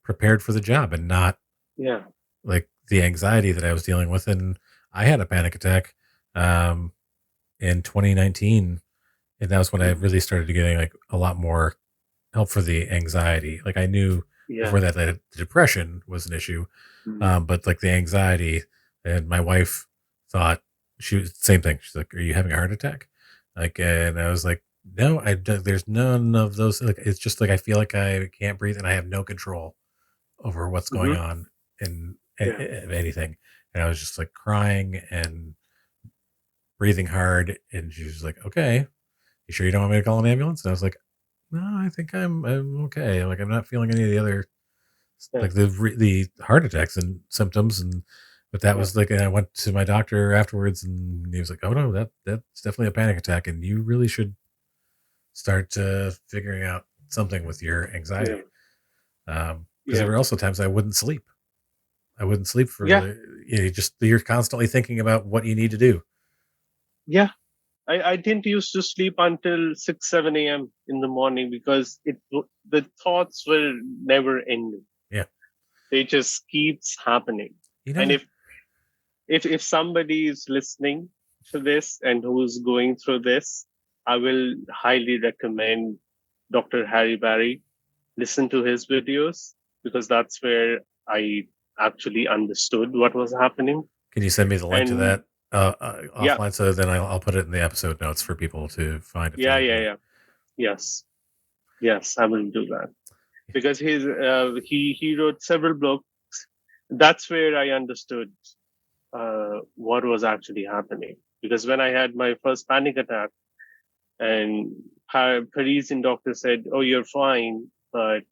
prepared for the job, and not yeah. like the anxiety that I was dealing with. And I had a panic attack um, in 2019, and that was when I Mhm. really started getting like a lot more help for the anxiety. Like I knew Yeah. before that the depression was an issue, Mhm. but like the anxiety, and my wife thought she was same thing. She's like, "Are you having a heart attack?" Like, and I was like, "No, there's none of those. Like, it's just like I feel like I can't breathe and I have no control over what's going Mhm. on in Yeah. anything." And I was just like crying and breathing hard. And she was like, "Okay, you sure you don't want me to call an ambulance?" And I was like, "No, I think I'm okay. Like, I'm not feeling any of the other Yeah. like the heart attacks and symptoms." And but that Yeah. was like, and I went to my doctor afterwards, and he was like, "Oh no, that's definitely a panic attack, and you really should start figuring out something with your Yeah. anxiety." Because there Yeah. were also times I wouldn't sleep. I wouldn't sleep Yeah. for you're constantly thinking about what you need to do. Yeah. I didn't used to sleep until 6, 7 a.m. in the morning because the thoughts were never ending. Yeah, They just keeps happening. you know And that. if somebody is listening to this and who's going through this, I will highly recommend Dr. Harry Barry. Listen to his videos because that's where I actually understood what was happening. Can you send me the link to And that yeah, offline so then I'll put it in the episode notes for people to find if they yeah, need yeah, to. yeah. Yes, yes, I will do that because he wrote several books. That's where I understood what was actually happening. Because when I had my first panic attack, and Parisian doctor said, "Oh, you're fine," but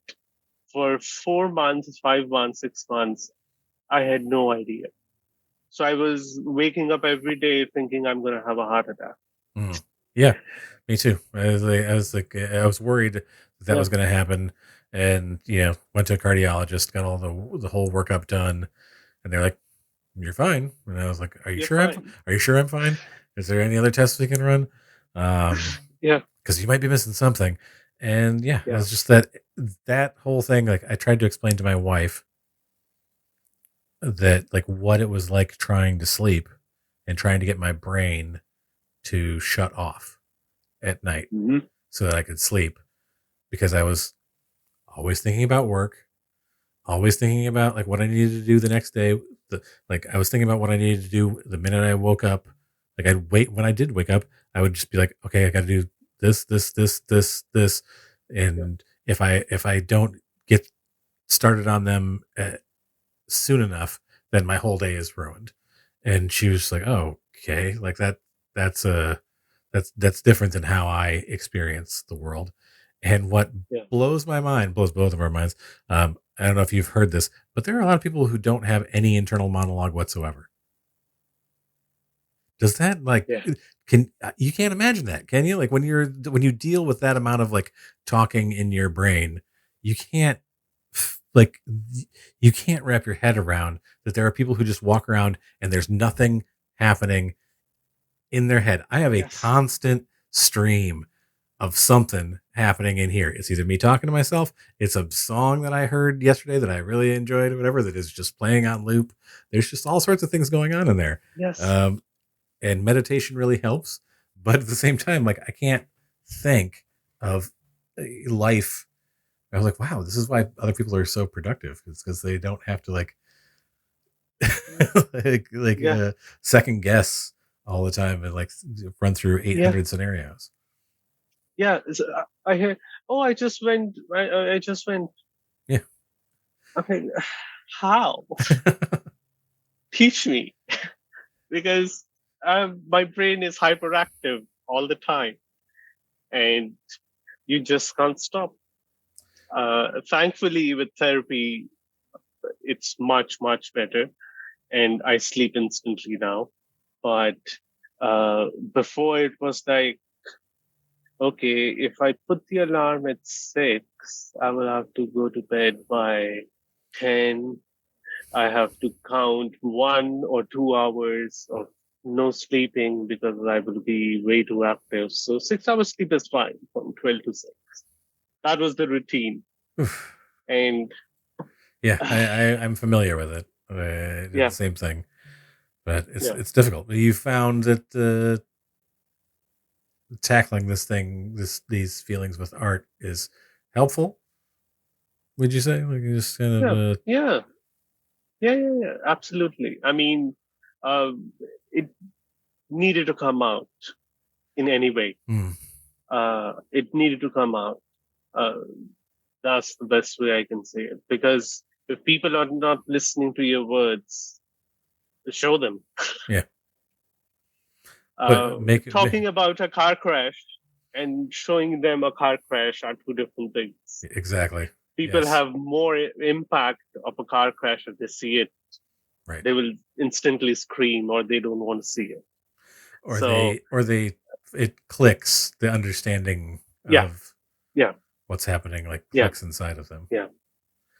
for 4 months, 5 months, 6 months, I had no idea. So I was waking up every day thinking I'm going to have a heart attack. Mhm. Yeah, me too. I was worried that Yeah, was going to happen, and went to a cardiologist, got all the whole workup done, and they're like, "You're fine." And I was like, "Are you you're sure fine. Are you sure I'm fine? Is there any other tests we can run? Yeah, Because you might be missing something." And yeah, it yeah, was just that whole thing. Like I tried to explain to my wife that like what it was like trying to sleep and trying to get my brain to shut off at night hmm, so that I could sleep, because I was always thinking about work, always thinking about like what I needed to do the next day. Like I was thinking about what I needed to do the minute I woke up. Like I'd wait when I did wake up, I would just be like, okay, I got to do this, yeah, and if I don't get started on them soon enough, then my whole day is ruined. And she was just like, oh, okay, like that's a that's different than how I experience the world. And what yeah. blows my mind, blows both of our minds. I don't know if you've heard this, but there are a lot of people who don't have any internal monologue whatsoever. Does that like Yeah. can you can't imagine that, can you? Like when you deal with that amount of like talking in your brain, you can't like you can't wrap your head around that there are people who just walk around and there's nothing happening in their head. I have a Yes. constant stream of something happening in here. It's either me talking to myself, it's a song that I heard yesterday that I really enjoyed, or whatever that is just playing on loop. There's just all sorts of things going on in there. Yes. Um, and meditation really helps. But at the same time, like I can't think of life. I was like, wow, this is why other people are so productive. It's because they don't have to like like Yeah. second guess all the time and like run through Yeah. 800 scenarios. Yeah, I hear. Oh, I just went. I just went. Yeah. Okay, how? Teach me, because my brain is hyperactive all the time, and you just can't stop. Thankfully, with therapy, it's much better, and I sleep instantly now. But before it was like, okay, if I put the alarm at 6, I will have to go to bed by 10. I have to count 1 or 2 hours of no sleeping because I will be way too active. So 6 hours sleep is fine from 12 to 6. That was the routine. Oof. And Yeah, I'm familiar with it. I did the yeah, same thing, but yeah. it's difficult. You found that tackling these feelings with art is helpful. Would you say, like, you just kind of Yeah, yeah, yeah, absolutely. I mean, uh, it needed to come out in any way. hmm. It needed to come out. Uh, that's the best way I can say it. Because if people are not listening to your words, show them. Yeah, but make it Talking about a car crash and showing them a car crash are two different things. exactly. People Yes, have more impact of a car crash if they see it. right. They will instantly scream or they don't want to see it. Or So they it clicks, the understanding yeah, of yeah, what's happening, like, yeah, clicks inside of them. yeah,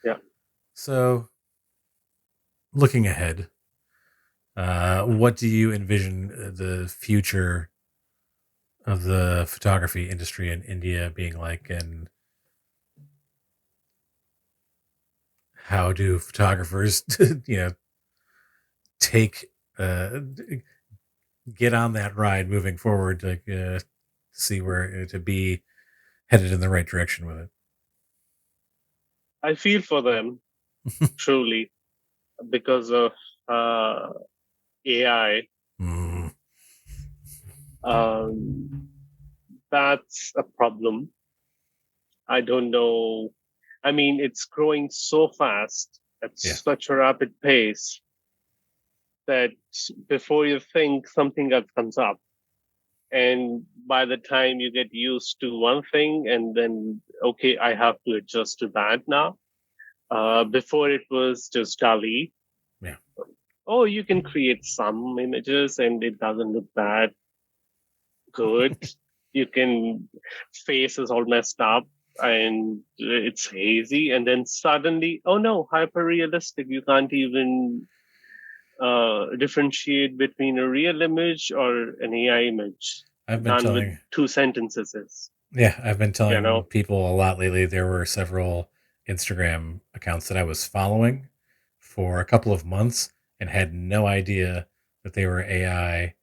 yeah. So, looking ahead, what do you envision the future of the photography industry in India being like, and how do photographers, you know, take get on that ride moving forward, like, see where to be headed in the right direction with I feel for them it? truly because of uh, AI. Mm, Um, that's a problem. I don't know. I mean, it's growing so fast at yeah, such a rapid pace that before you think something else comes up. And by the time you get used to one thing, and then, okay, I have to adjust to that now. Before it was just DALI. yeah, Oh, you can create some images and it doesn't look that good. You can, face is all messed up and it's hazy. And then suddenly, oh no, hyper realistic. You can't even differentiate between a real image or an AI image I've been done with telling. 2 sentences. Yeah, I've been You telling know? people a lot lately. There were several Instagram accounts that I was following for a couple of months and had no idea that they were AI,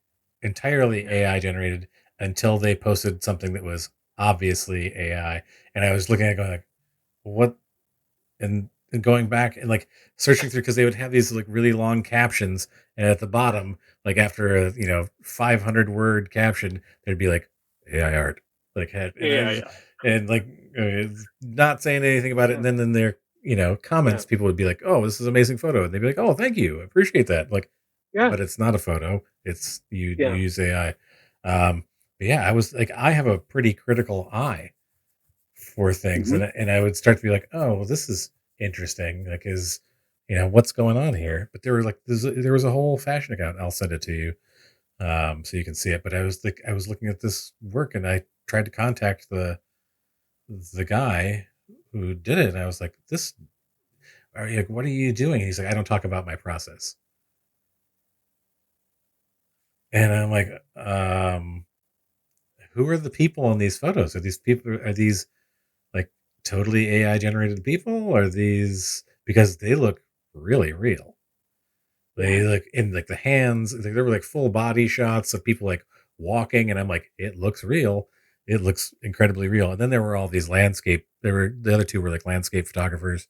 entirely AI generated, until they posted something that was obviously AI. And I was looking at it going like, what? And going back and, like, searching through, because they would have these, like, really long captions, and at the bottom, like, after a 500-word caption, there'd be like AI art, like, had, and I Yeah, was, yeah, and like, not saying anything about it, and yeah, then in their yeah, comments, people would be like, "Oh, this is an amazing photo," and they'd be like, "Oh, thank you, I appreciate that." Like, yeah, but it's not a photo; it's you yeah. use AI. But yeah, I was like, I have a pretty critical eye for things, Hmm. and I would start to be like, oh, well, this is interesting, like, is, what's going on here. But there was a whole fashion account, I'll send it to you, so you can see it. But I was looking at this work, and I tried to contact the guy who did it, and I was like, this are you, like, what are you doing? And he's like, I don't talk about my process. And I'm like, who are the people in these photos? Are these like totally AI generated people? Are these, because they look really real? They Yeah. look, in like the hands, like, there were like full body shots of people like walking, and I'm like, it looks real. It looks incredibly real. And then there were all these landscape. There were the other two were like landscape photographers,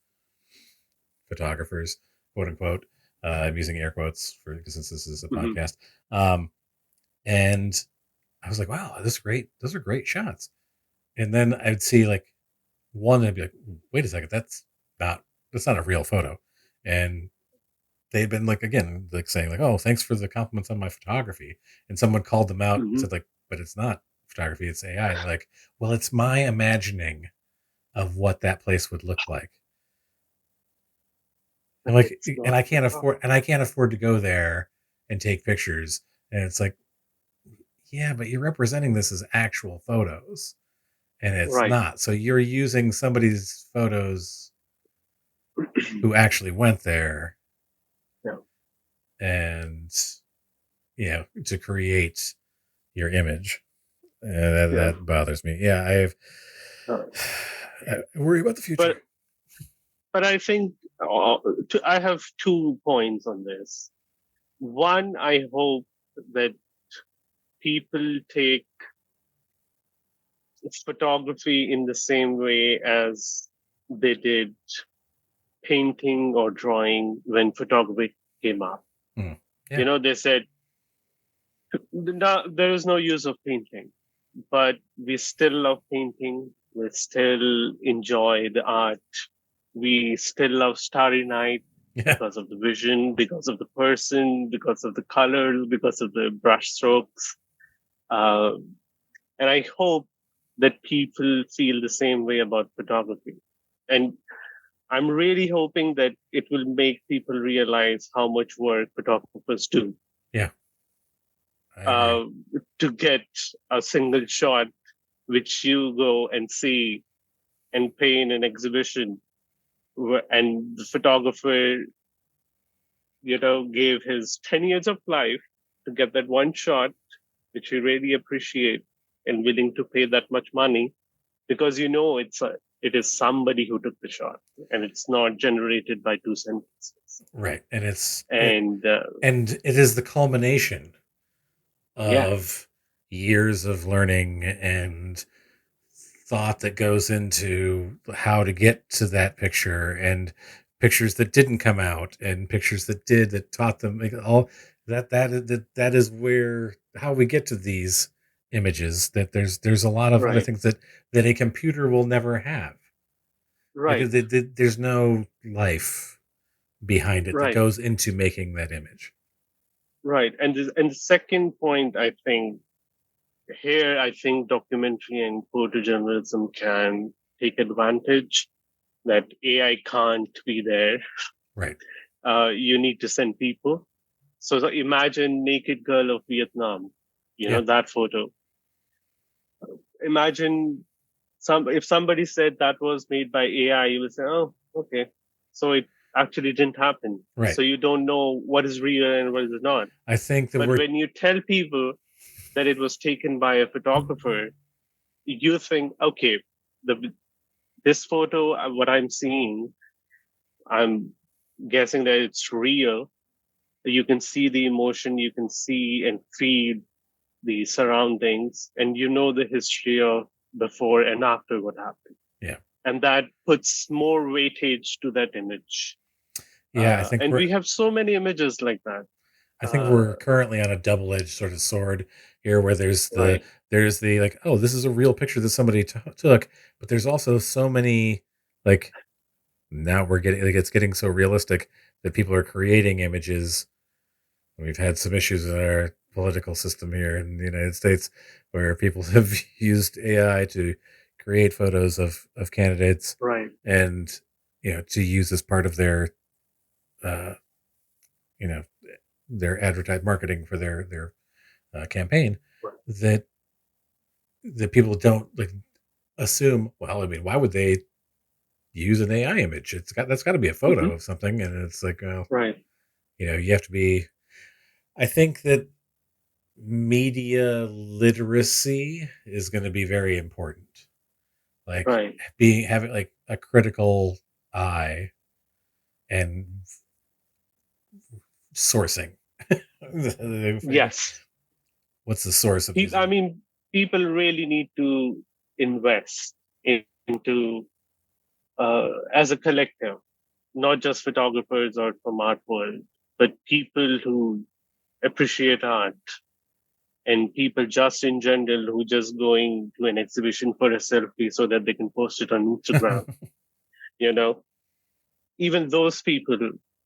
quote unquote. I'm using air quotes for, since this is a Hmm. podcast. And I was like, wow, this is great. Those are great shots. And then I'd see like one, and I'd be like, wait a second, that's not a real photo. And they'd been like, again, like saying like, oh, thanks for the compliments on my photography. And someone called them out and Mhm. said like, but it's not photography, it's AI. And they're like, well, it's my imagining of what that place would look like. I'm like, It's and not. I can't afford to go there and take pictures. And it's like, yeah, but you're representing this as actual photos, and it's Right. not. So you're using somebody's photos who actually went there, Yeah. and to create your image. Yeah. That bothers me. Yeah, Uh, I worry about the future. but I think I have 2 points on this. One, I hope that people take photography in the same way as they did painting or drawing when photography came up. Yeah. They said there is no use of painting, but we still love painting. We still enjoy the art. We still love Starry Night Yeah. because of the vision, because of the person, because of the colors, because of the brush strokes. And I hope that people feel the same way about photography. And I'm really hoping that it will make people realize how much work photographers do. Yeah. I To get a single shot, which you go and see and pay in an exhibition, and the photographer, gave his 10 years of life to get that one shot, which we really appreciate and willing to pay that much money because it is somebody who took the shot and it's not generated by 2 sentences. right, and And it is the culmination yeah, of years of learning and thought that goes into how to get to that picture, and pictures that didn't come out and pictures that did, that taught them like, all that is where how we get to these images. That there's a lot of other right, things that a computer will never have. Like right, there's no life behind it that right, goes into making that image. right. And the second point, I think documentary and photojournalism can take advantage that AI can't be there. Right. You need to send people. So imagine naked girl of Vietnam, Yeah. that photo. Imagine if somebody said that was made by AI, you would say, oh, okay. So it actually didn't happen. Right. So you don't know what is real and what is not. I think that But when you tell people that it was taken by a photographer, you think, okay, this photo, what I'm seeing, I'm guessing that it's real. You can see the emotion, you can see and feel the surroundings, and the history of before and after what happened. Yeah. And that puts more weightage to that image. Yeah, I think And we have so many images like that. I think we're currently on a double-edged sort of sword here, where Right. there's the like, oh, this is a real picture that somebody took, but there's also so many like, now we're getting like, it's getting so realistic that people are creating images. We've had some issues in our political system here in the United States where people have used AI to create photos of candidates, Right. and to use as part of their uh, you know their advertised marketing for their campaign. Right. That people don't like assume, well, I mean, why would they use an AI image? That's got to be a photo of something, and it's like, Right. you have to be. I think that media literacy is going to be very important. Like Right. having like a critical eye and sourcing. Yes. What's the source of these? I mean, people really need to invest into as a collective, not just photographers or from art world, but people who appreciate art and people just in general who just going to an exhibition for a selfie so that they can post it on Instagram. Even those people,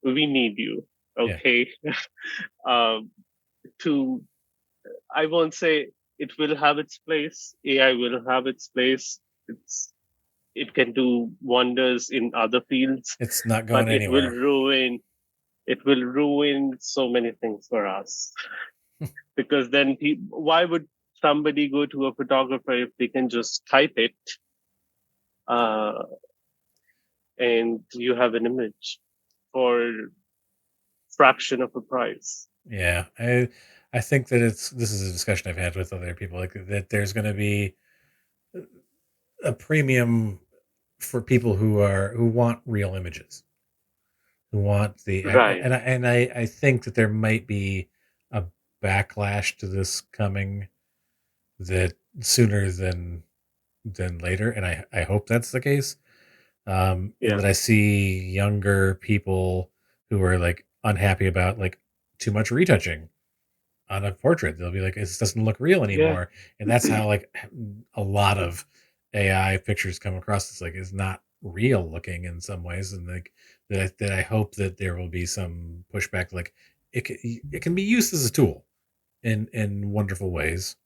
we need you. Okay. um, to I won't say it will have its place. AI will have its place. It can do wonders in other fields, It's not going but anywhere. it will ruin so many things for us. Because then why would somebody go to a photographer if they can just type it and you have an image for fraction of a price? Yeah, I think that this is a discussion I've had with other people, like that there's going to be a premium for people who want real images, who want Right. I think that there might be a backlash to this coming, that sooner than later, and I hope that's the case. And Yeah. that I see younger people who are like unhappy about like too much retouching on a portrait. They'll be like, "This doesn't look real Yeah. anymore," and that's how like a lot of AI pictures come across. It's like is not real looking in some ways, and like that I hope that there will be some pushback. Like it can be used as a tool in wonderful ways,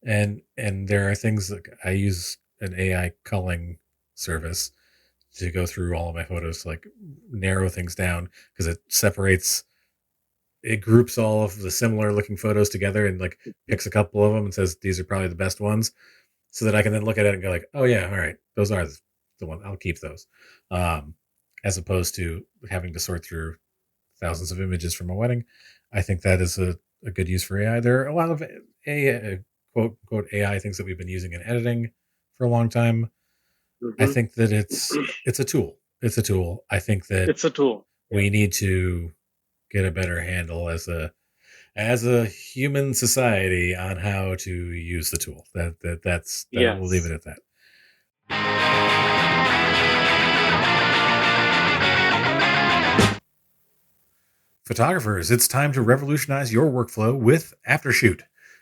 and there are things that I use an AI culling service to go through all of my photos to like narrow things down, because it groups all of the similar looking photos together and like picks a couple of them and says these are probably the best ones, so that I can then look at it and go like, oh yeah, all right, those are the one, I'll keep those, as opposed to having to sort through thousands of images from a wedding. I think that is a good use for AI. There are a lot of AI, quote quote AI things that we've been using in editing for a long time. I Mm-hmm. think that it's a tool. It's a tool. I think that It's a tool. we need to get a better handle as a human society on how to use the tool. That we'll leave it Yes. at that. Photographers, it's time to revolutionize your workflow with Aftershoot.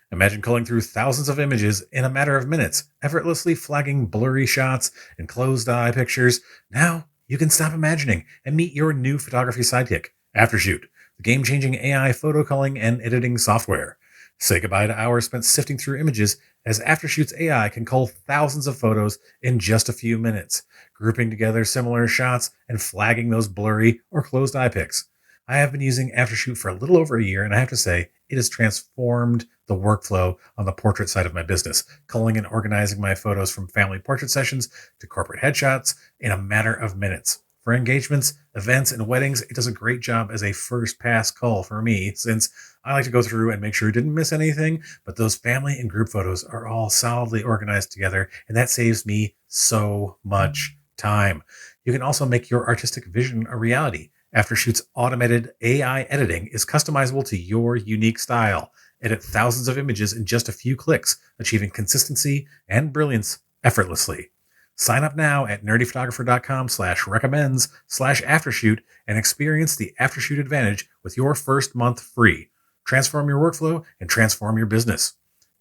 Imagine culling through thousands of images in a matter of minutes, effortlessly flagging blurry shots and closed eye pictures. Now you can stop imagining and meet your new photography sidekick, Aftershoot, the game-changing AI photo culling and editing software. Say goodbye to hours spent sifting through images, as Aftershoot's AI can cull thousands of photos in just a few minutes, grouping together similar shots and flagging those blurry or closed eye pics. I have been using Aftershoot for a little over a year, and I have to say, it has transformed the workflow on the portrait side of my business, culling and organizing my photos from family portrait sessions to corporate headshots in a matter of minutes. For engagements, events, and weddings, it does a great job as a first pass cull for me, since I like to go through and make sure I didn't miss anything, but those family and group photos are all solidly organized together, and that saves me so much time. You can also make your artistic vision a reality. Aftershoot's automated AI editing is customizable to your unique style. Edit thousands of images in just a few clicks, achieving consistency and brilliance effortlessly. Sign up now at nerdyphotographer.com/recommends/aftershoot and experience the Aftershoot advantage with your first month free. Transform your workflow and transform your business.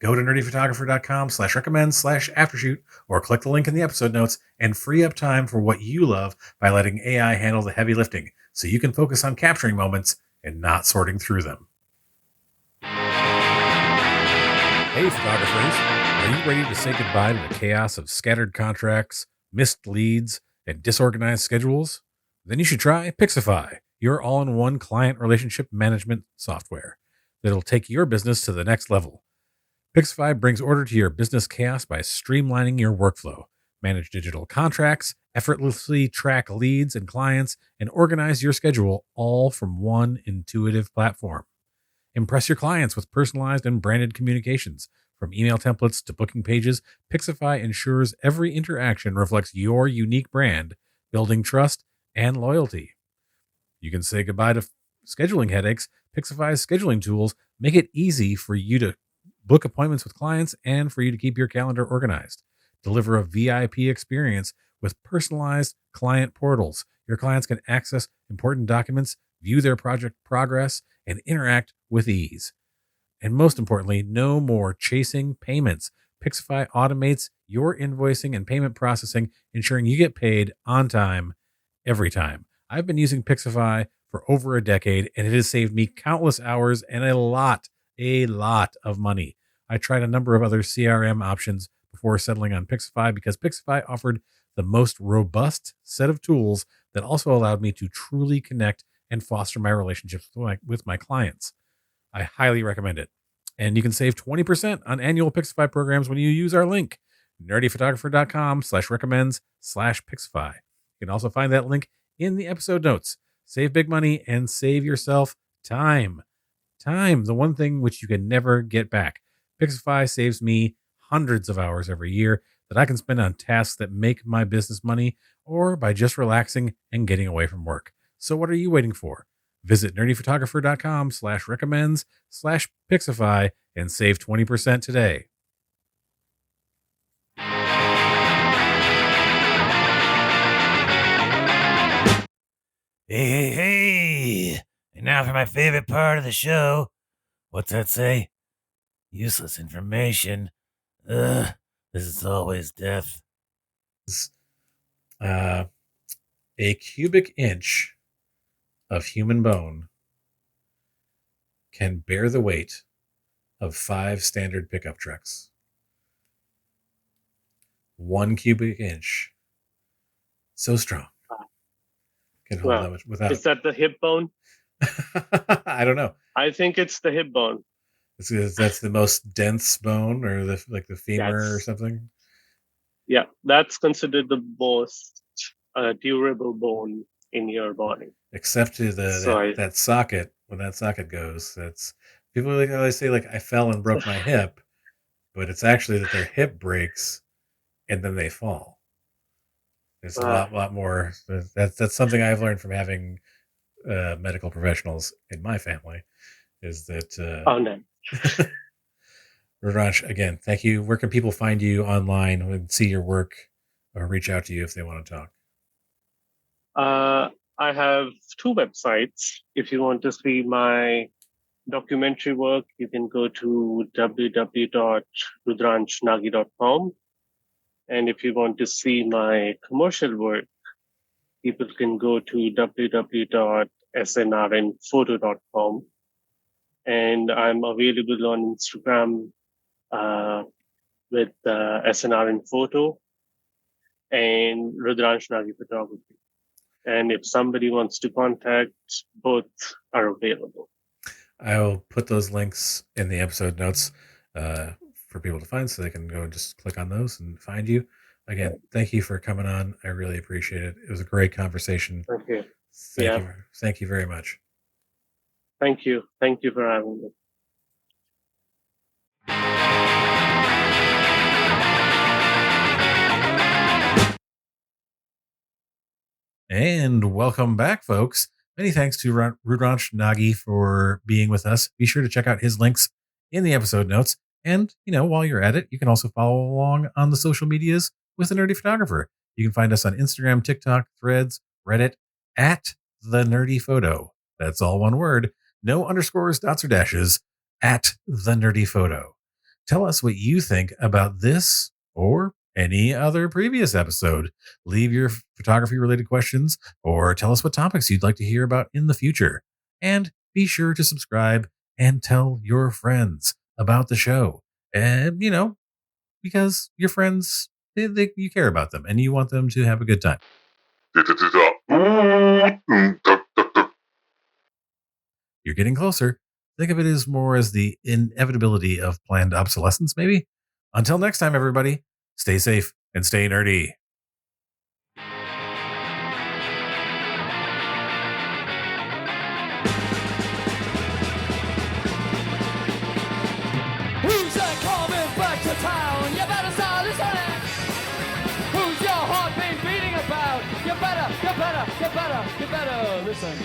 Go to nerdyphotographer.com/recommends/aftershoot or click the link in the episode notes and free up time for what you love by letting AI handle the heavy lifting, so you can focus on capturing moments and not sorting through them. Hey photographers, are you ready to say goodbye to the chaos of scattered contracts, missed leads, and disorganized schedules? Then you should try Pixify, your all-in-one client relationship management software that'll take your business to the next level. Pixify brings order to your business chaos by streamlining your workflow. Manage digital contracts, effortlessly track leads and clients, and organize your schedule all from one intuitive platform. Impress your clients with personalized and branded communications. From email templates to booking pages, Pixify ensures every interaction reflects your unique brand, building trust and loyalty. You can say goodbye to scheduling headaches. Pixify's scheduling tools make it easy for you to book appointments with clients and for you to keep your calendar organized. Deliver a VIP experience with personalized client portals. Your clients can access important documents, view their project progress, and interact with ease. And most importantly, no more chasing payments. Pixify automates your invoicing and payment processing, ensuring you get paid on time every time. I've been using Pixify for over a decade, and it has saved me countless hours and a lot of money. I tried a number of other CRM options before settling on Pixify because Pixify offered the most robust set of tools that also allowed me to truly connect and foster my relationships with my clients. I highly recommend it. And you can save 20% on annual Pixify programs when you use our link, nerdyphotographer.com/recommends/Pixify. You can also find that link in the episode notes. Save big money and save yourself time. Time, the one thing which you can never get back. Pixify saves me hundreds of hours every year that I can spend on tasks that make my business money or by just relaxing and getting away from work. So what are you waiting for? Visit nerdyphotographer.com/recommends/Pixify and save 20% today. Hey. And now for my favorite part of the show. What's that say? Useless information. This is always death. A cubic inch of human bone can bear the weight of 5 standard pickup trucks. 1 cubic inch. So strong. Can hold that much without. Is that the hip bone? I don't know. I think it's the hip bone. That's the most dense bone, or the femur or something. Yeah, that's considered the most durable bone in your body. Except to that socket. When that socket goes, that's people always say I fell and broke my hip, but it's actually that their hip breaks and then they fall. It's a lot more. That's something I've learned from having medical professionals in my family. Is that? Oh no. Rudransh, again, thank you. Where can people find you online and see your work, or reach out to you if they want to talk? I have 2 websites. If you want to see my documentary work, you can go to www.rudranshnagi.com. And if you want to see my commercial work, people can go to www.snrnphoto.com. And I'm available on Instagram with SNRN Photo and Rudransh Nagi Photography. And if somebody wants to contact, both are available. I'll put those links in the episode notes for people to find, so they can go and just click on those and find you. Again, thank you for coming on. I really appreciate it. It was a great conversation. Thank you. Thank you very much. Thank you. Thank you for having me. And welcome back, folks. Many thanks to Rudransh Nagi for being with us. Be sure to check out his links in the episode notes. And, while you're at it, you can also follow along on the social medias with the Nerdy Photographer. You can find us on Instagram, TikTok, Threads, Reddit, at The Nerdy Photo. That's all one word. No underscores, dots, or dashes. At The Nerdy Photo. Tell us what you think about this or any other previous episode. Leave your photography-related questions or tell us what topics you'd like to hear about in the future. And be sure to subscribe and tell your friends about the show. And, because your friends, you care about them and you want them to have a good time. You're getting closer. Think of it as more as the inevitability of planned obsolescence, maybe. Until next time, everybody, stay safe and stay nerdy. Who's that coming back to town? You better start listening. Who's your heart been beating about? You better listen.